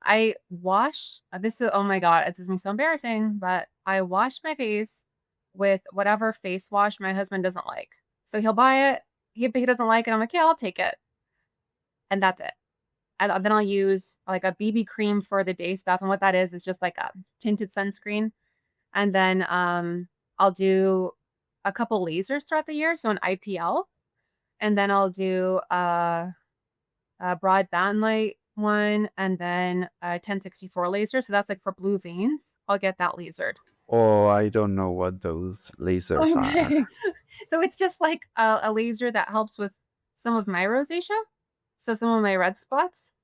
I wash this is oh my god, it's gonna be so embarrassing, but I wash my face with whatever face wash my husband doesn't like. So he'll buy it. If he doesn't like it, I'm like, yeah, I'll take it. And that's it. And then I'll use like a BB cream for the day stuff. And what that is just like a tinted sunscreen. And then I'll do a couple lasers throughout the year. So an IPL. And then I'll do a broadband light one, and then a 1064 laser. So that's like for blue veins. I'll get that lasered. Oh, I don't know what those lasers are. Okay. So it's just like a laser that helps with some of my rosacea. So some of my red spots.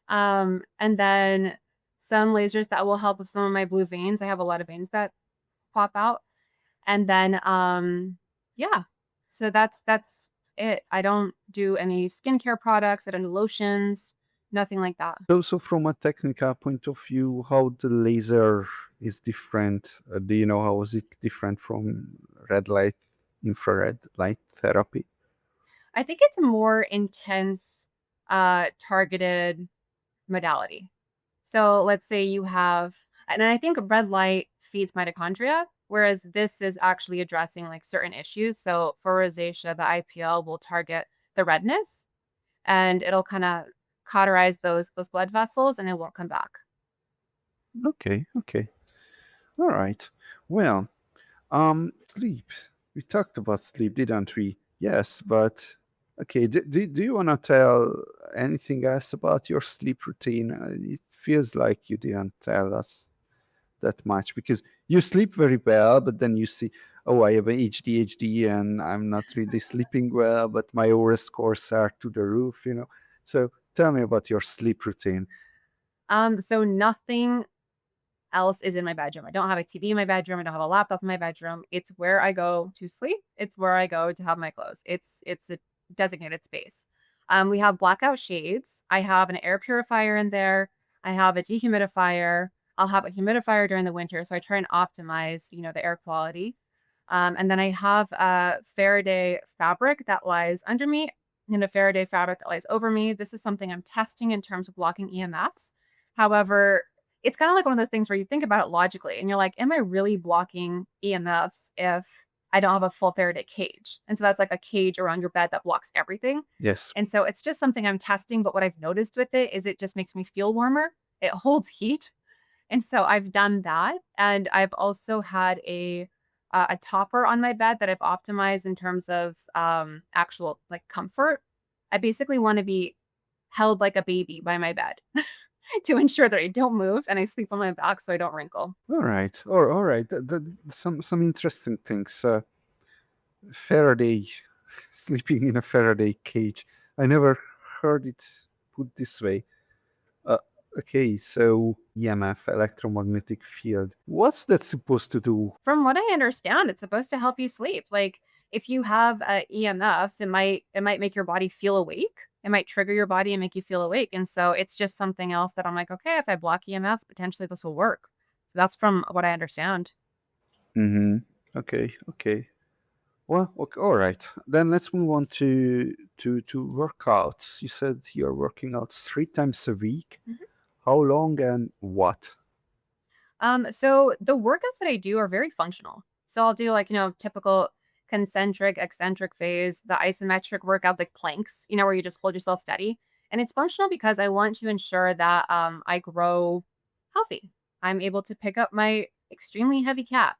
And then some lasers that will help with some of my blue veins. I have a lot of veins that pop out. And then yeah. So that's it. I don't do any skincare products, I don't do lotions, nothing like that. So, from a technical point of view, how the laser is different? Do you know how is it different from red light, infrared light therapy? I think it's a more intense targeted modality. So let's say you have, and I think red light feeds mitochondria, whereas this is actually addressing like certain issues. So for rosacea, the IPL will target the redness and it'll kind of cauterize those blood vessels and it won't come back. Okay, okay, all right. Well, sleep. We talked about sleep, didn't we? Yes, but okay. Do you want to tell anything else about your sleep routine? It feels like you didn't tell us that much because you sleep very well, but then you see, oh, I have ADHD and I'm not really sleeping well, but my ORA scores are to the roof. So tell me about your sleep routine. So nothing else is in my bedroom. I don't have a TV in my bedroom. I don't have a laptop in my bedroom. It's where I go to sleep. It's where I go to have my clothes. It's a designated space. We have blackout shades. I have an air purifier in there. I have a dehumidifier. I'll have a humidifier during the winter, so I try and optimize, the air quality. And then I have a Faraday fabric that lies under me and a Faraday fabric that lies over me. This is something I'm testing in terms of blocking EMFs. However, it's kind of like one of those things where you think about it logically and you're like, am I really blocking EMFs if I don't have a full Faraday cage? And so that's like a cage around your bed that blocks everything. Yes. And so it's just something I'm testing. But what I've noticed with it is it just makes me feel warmer. It holds heat. And so I've done that. And I've also had a topper on my bed that I've optimized in terms of actual like comfort. I basically want to be held like a baby by my bed to ensure that I don't move and I sleep on my back so I don't wrinkle. All right. All right. Some interesting things. Faraday, sleeping in a Faraday cage. I never heard it put this way. Uh, okay, so EMF, electromagnetic field. What's that supposed to do? From what I understand, it's supposed to help you sleep. Like if you have EMFs, it might make your body feel awake. It might trigger your body and make you feel awake. And so it's just something else that I'm like, okay, if I block EMFs, potentially this will work. So that's from what I understand. Mm-hmm. Okay, okay. Well, okay, all right. Then let's move on to workouts. You said you're working out 3 times a week. How long and what? So the workouts that I do are very functional. So I'll do like, typical concentric, eccentric phase, the isometric workouts like planks, where you just hold yourself steady. And it's functional because I want to ensure that I grow healthy. I'm able to pick up my extremely heavy cat.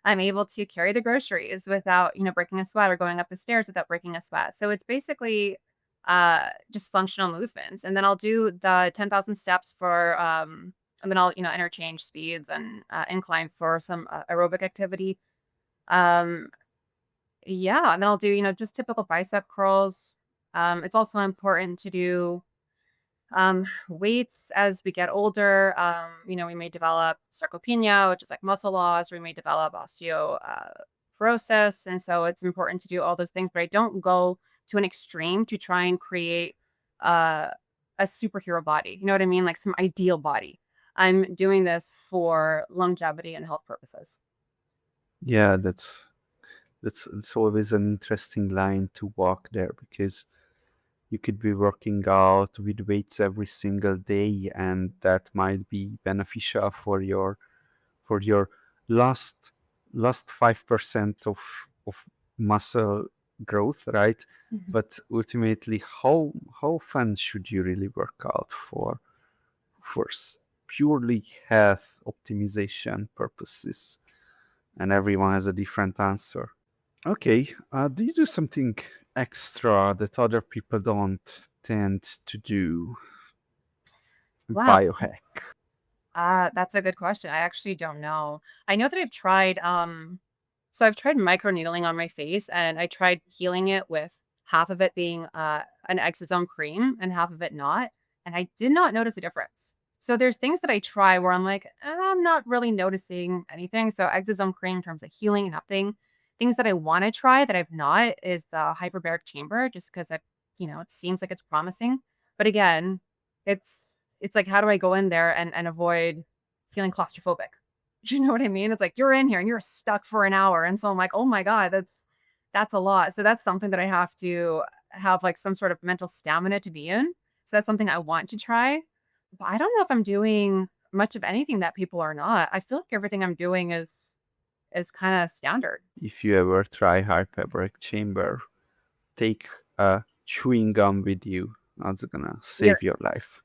I'm able to carry the groceries without, breaking a sweat or going up the stairs without breaking a sweat. So it's basically just functional movements. And then I'll do the 10,000 steps for and then I'll, interchange speeds and incline for some aerobic activity. Um, yeah, and then I'll do, just typical bicep curls. It's also important to do weights as we get older. We may develop sarcopenia, which is like muscle loss, or we may develop osteoporosis. And so it's important to do all those things, but I don't go to an extreme to try and create uh, a superhero body. You know what I mean? Like some ideal body. I'm doing this for longevity and health purposes. Yeah, that's it's always an interesting line to walk there because you could be working out with weights every single day, and that might be beneficial for your last last 5% of muscle growth, right? Mhm. But ultimately, how often should you really work out for purely health optimization purposes? And everyone has a different answer. Okay, do you do something extra that other people don't tend to do? Wow. Biohack. That's a good question. I actually don't know. I know that I've tried, so I've tried microneedling on my face and I tried healing it with half of it being an exosome cream and half of it not. And I did not notice a difference. So there's things that I try where I'm like, I'm not really noticing anything. So exosome cream in terms of healing, nothing. Things that I want to try that I've not is the hyperbaric chamber, just because it seems like it's promising. But again, it's like, how do I go in there and avoid feeling claustrophobic? You know what I mean? It's like you're in here and you're stuck for an hour. And so I'm like, oh my God, that's a lot. So that's something that I have to have like some sort of mental stamina to be in. So that's something I want to try. But I don't know if I'm doing much of anything that people are not. I feel like everything I'm doing is kind of standard. If you ever try hyperbaric chamber, take a chewing gum with you. That's gonna save Yes. your life.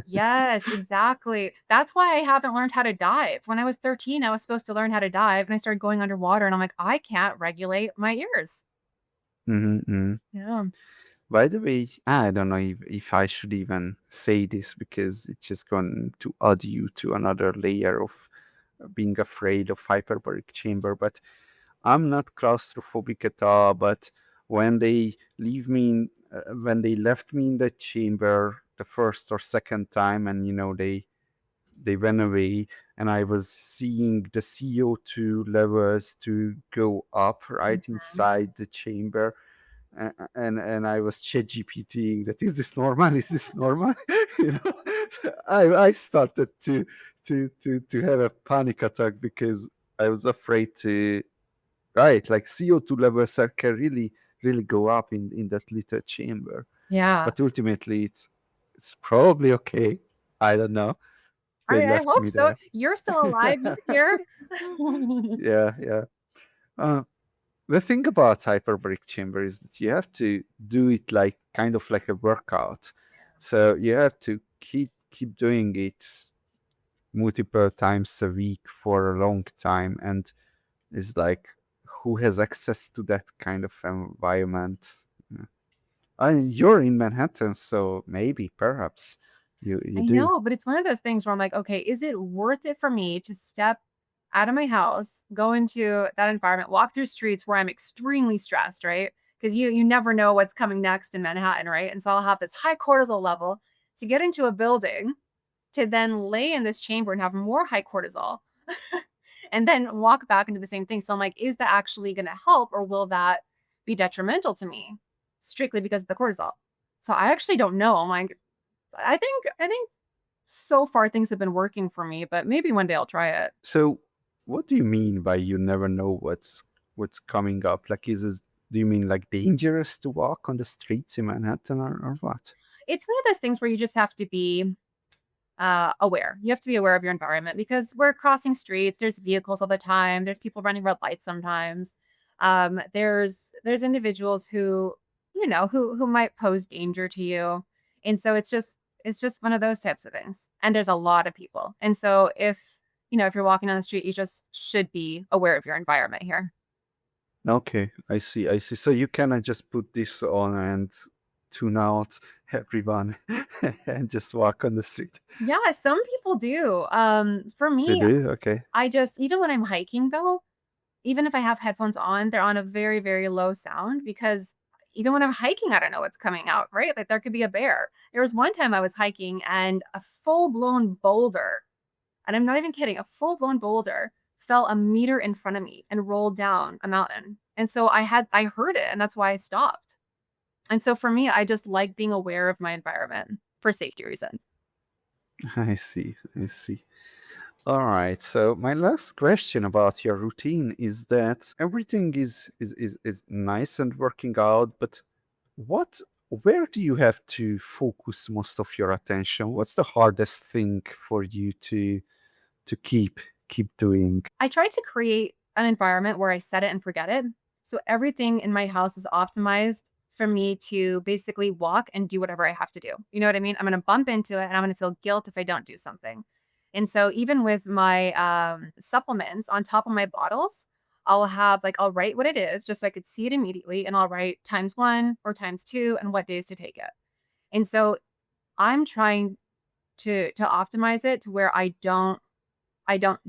Yes, exactly. That's why I haven't learned how to dive. When I was 13, I was supposed to learn how to dive and I started going underwater and I'm like, I can't regulate my ears. Mm-hmm. Yeah. By the way, I don't know if I should even say this because it's just going to add you to another layer of being afraid of hyperbaric chamber. But I'm not claustrophobic at all. But when they left me in the chamber the first or second time, and they went away, and I was seeing the CO2 levels to go up right Mhm. inside the chamber, and I was chat GPTing that, is this normal? Is this normal? you know, I started to have a panic attack because I was afraid to, right, like CO2 levels can really go up in that little chamber. Yeah. But ultimately, it's probably okay. I don't know. They I left hope me so. there. You're still alive. You're here. Yeah, yeah. Uh, the thing about hyperbaric chamber is that you have to do it like kind of like a workout. So you have to keep doing it multiple times a week for a long time, and it's like, who has access to that kind of environment? Yeah. You're in Manhattan, so maybe perhaps you I do. know, but it's one of those things where I'm like, okay, is it worth it for me to step out of my house, go into that environment, walk through streets where I'm extremely stressed, right? Because you never know what's coming next in Manhattan, right? And so I'll have this high cortisol level to get into a building to then lay in this chamber and have more high cortisol and then walk back into the same thing. So I'm like, is that actually going to help or will that be detrimental to me strictly because of the cortisol? So I actually don't know. I'm like, I think so far things have been working for me, but maybe one day I'll try it. So, what do you mean by you never know what's coming up? Like, do you mean like dangerous to walk on the streets in Manhattan, or what? It's one of those things where you just have to be aware. You have to be aware of your environment because we're crossing streets. There's vehicles all the time. There's people running red lights sometimes. There's individuals who might pose danger to you, and so it's just one of those types of things. And there's a lot of people, and so if you're walking on the street, you just should be aware of your environment here. Okay, I see, I see. So you cannot just put this on and tune out everyone and just walk on the street. Yeah, some people do. For They me, do? Okay. I just even when I'm hiking though, even if I have headphones on, they're on a very, very low sound because even when I'm hiking, I don't know what's coming out, right? Like there could be a bear. There was one time I was hiking and a full-blown boulder, and I'm not even kidding, a full-blown boulder fell a meter in front of me and rolled down a mountain. And so I heard it and that's why I stopped. And so for me, I just like being aware of my environment for safety reasons. I see, I see. All right. So my last question about your routine is that everything is nice and working out, but what where do you have to focus most of your attention? What's the hardest thing for you to keep doing? I try to create an environment where I set it and forget it. So everything in my house is optimized for me to basically walk and do whatever I have to do. You know what I mean? I'm going to bump into it and I'm going to feel guilt if I don't do something. And so even with my supplements on top of my bottles, I'll have like I'll write what it is just so I could see it immediately and I'll write times 1 or times 2 and what days to take it. And so I'm trying to optimize it to where I don't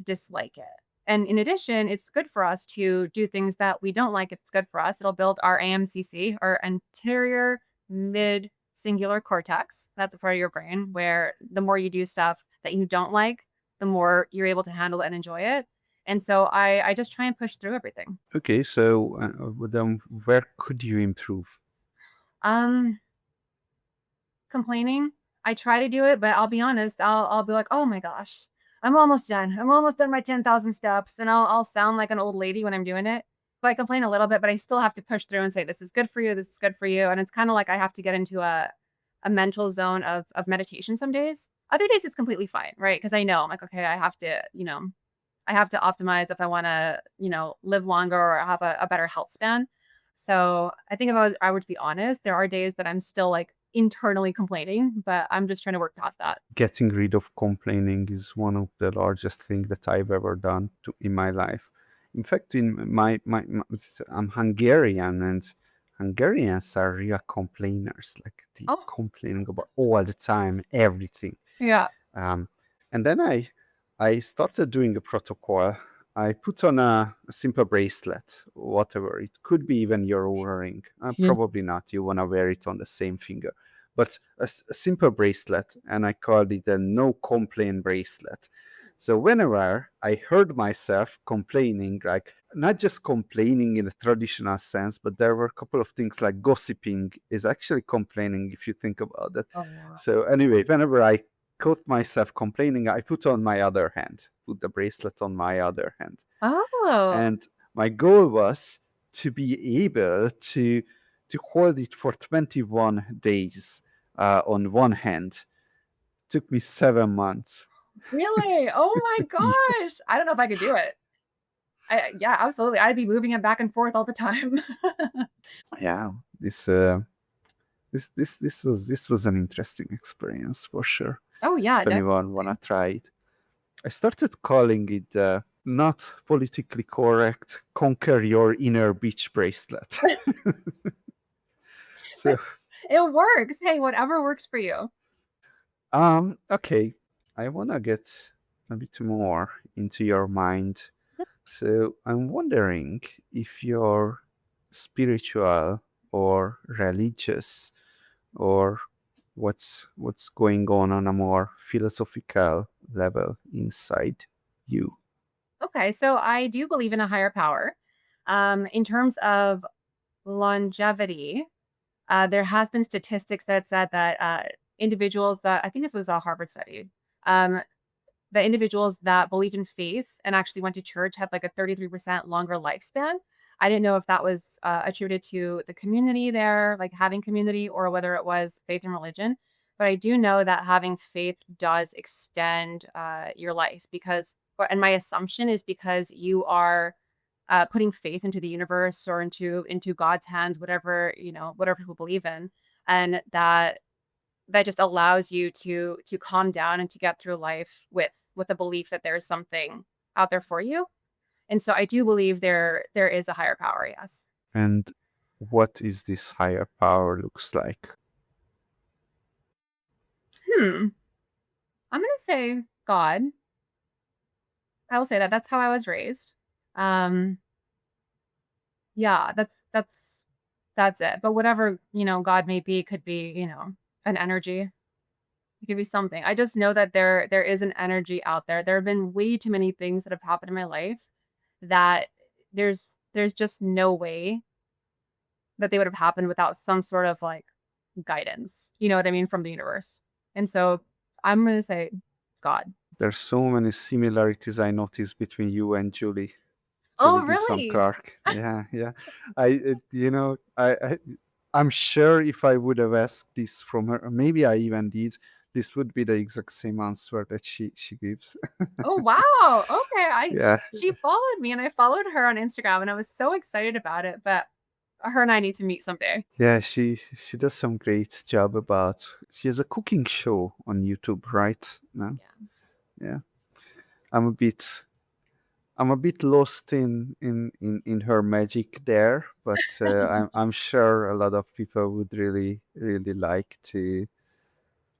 dislike it. And in addition, it's good for us to do things that we don't like if it's good for us. It'll build our AMCC, our anterior mid singular cortex. That's a part of your brain where the more you do stuff that you don't like, the more you're able to handle it and enjoy it. And so I just try and push through everything. Okay, so then where could you improve? Um, Complaining. I try to do it, but I'll be honest, I'll be like, "Oh my gosh, I'm almost done. I'm almost done my 10,000 steps." And I'll sound like an old lady when I'm doing it. But I complain a little bit, but I still have to push through and say, "This is good for you. This is good for you." And it's kind of like I have to get into a mental zone of meditation some days. Other days it's completely fine, right? Because I know I'm like, okay, I have to optimize if I want to, live longer or have a better health span. So I think if I were to be honest, there are days that I'm still like internally complaining, but I'm just trying to work past that. Getting rid of complaining is one of the largest things that I've ever done in my life. In fact, in I'm Hungarian, and Hungarians are real complainers. Like they Oh, complaining about all the time, everything. yeah. Um, and then I started doing a protocol. I put on a simple bracelet, whatever. It could be even your Oura ring. Yeah. Probably not. You want to wear it on the same finger. But a simple bracelet, and I called it a no complaint bracelet. So whenever I heard myself complaining, like not just complaining in the traditional sense, but there were a couple of things like gossiping is actually complaining if you think about it. Oh. So anyway, whenever I caught myself complaining, I put the bracelet on my other hand. Oh, And my goal was to be able to hold it for 21 days on one hand. Took me 7 months. really? Oh my gosh. I don't know if I could do it. Yeah, absolutely. I'd be moving it back and forth all the time. Yeah, this was an interesting experience for sure. Oh yeah, If anyone wanna definitely. try it, I started calling it not politically correct, conquer your inner beach bracelet. So, It works. Hey, whatever works for you. okay, I want to get a bit more into your mind. So, I'm wondering if you're spiritual or religious, or what's going on a more philosophical level inside you. Okay, so I do believe in a higher power. In terms of longevity, there has been statistics that said that individuals that I think this was a Harvard study, um, the individuals that believed in faith and actually went to church had like a 33% longer lifespan. I didn't know if that was attributed to the community there, like having community, or whether it was faith and religion. But I do know that having faith does extend your life and my assumption is because you are putting faith into the universe or into God's hands, whatever people believe in, and that just allows you to calm down and to get through life with a belief that there's something out there for you. And so I do believe there is a higher power, yes. And what is this higher power looks like? Hmm. I'm gonna say God. I will say that. That's how I was raised. Um, yeah, that's it. But whatever, God may be could be, an energy. It could be something. I just know that there is an energy out there. There have been way too many things that have happened in my life that there's just no way that they would have happened without some sort of like guidance. You know what I mean, from the universe. And so I'm gonna say God. There's so many similarities I noticed between you and Julie. Oh, Julie Gibson really? Clark. Yeah, yeah. I'm sure if I would have asked this from her, maybe I even did, this would be the exact same answer that she gives. Oh, wow. Okay. Yeah, She followed me and I followed her on Instagram and I was so excited about it, but her and I need to meet someday. yeah. She does some great job about. She has a cooking show on YouTube, right? No? Yeah. Yeah. I'm a bit I'm a bit lost in her magic there, but I'm sure a lot of people would really like to.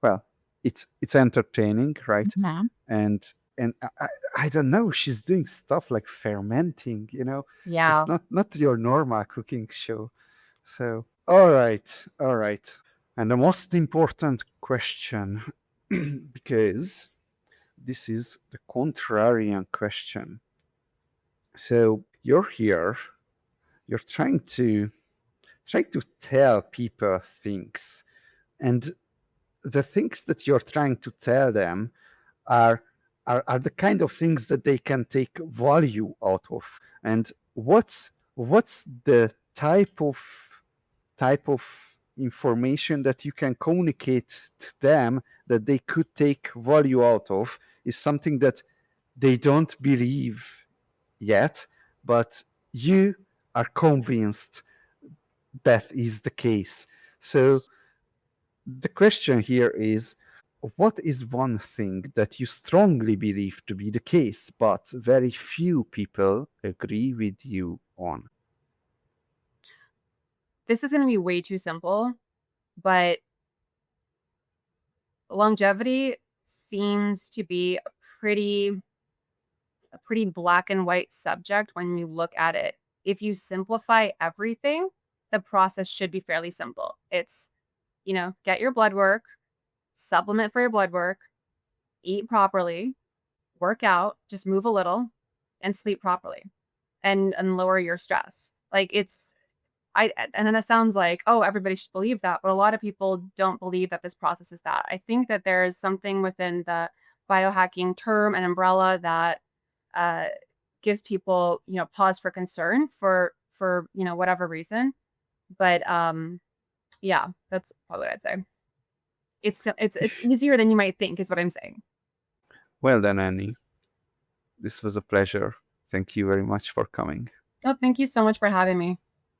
Well, it's entertaining, right? Mhm. And I don't know. She's doing stuff like fermenting. It's Yeah. not your normal cooking show. So all right. And the most important question, because this is the contrarian question. So you're here, you're trying to tell people things, and the things that you're trying to tell them are are the kind of things that they can take value out of. And what's the type of information that you can communicate to them that they could take value out of is something that they don't believe yet, but you are convinced that is the case. So the question here is, what is one thing that you strongly believe to be the case, but very few people agree with you on? This is going to be way too simple, but longevity seems to be a pretty black and white subject when you look at it. If you simplify everything, the process should be fairly simple. It's, get your blood work, supplement for your blood work, eat properly, work out, just move a little, and sleep properly and lower your stress. Like and then that sounds like, oh, everybody should believe that, but a lot of people don't believe that this process is that. I think that there is something within the biohacking term and umbrella that uh, gives people, pause for concern for whatever reason. But yeah, that's probably what I'd say. It's easier than you might think, is what I'm saying. Well then, Annie, this was a pleasure. Thank you very much for coming. Oh, thank you so much for having me.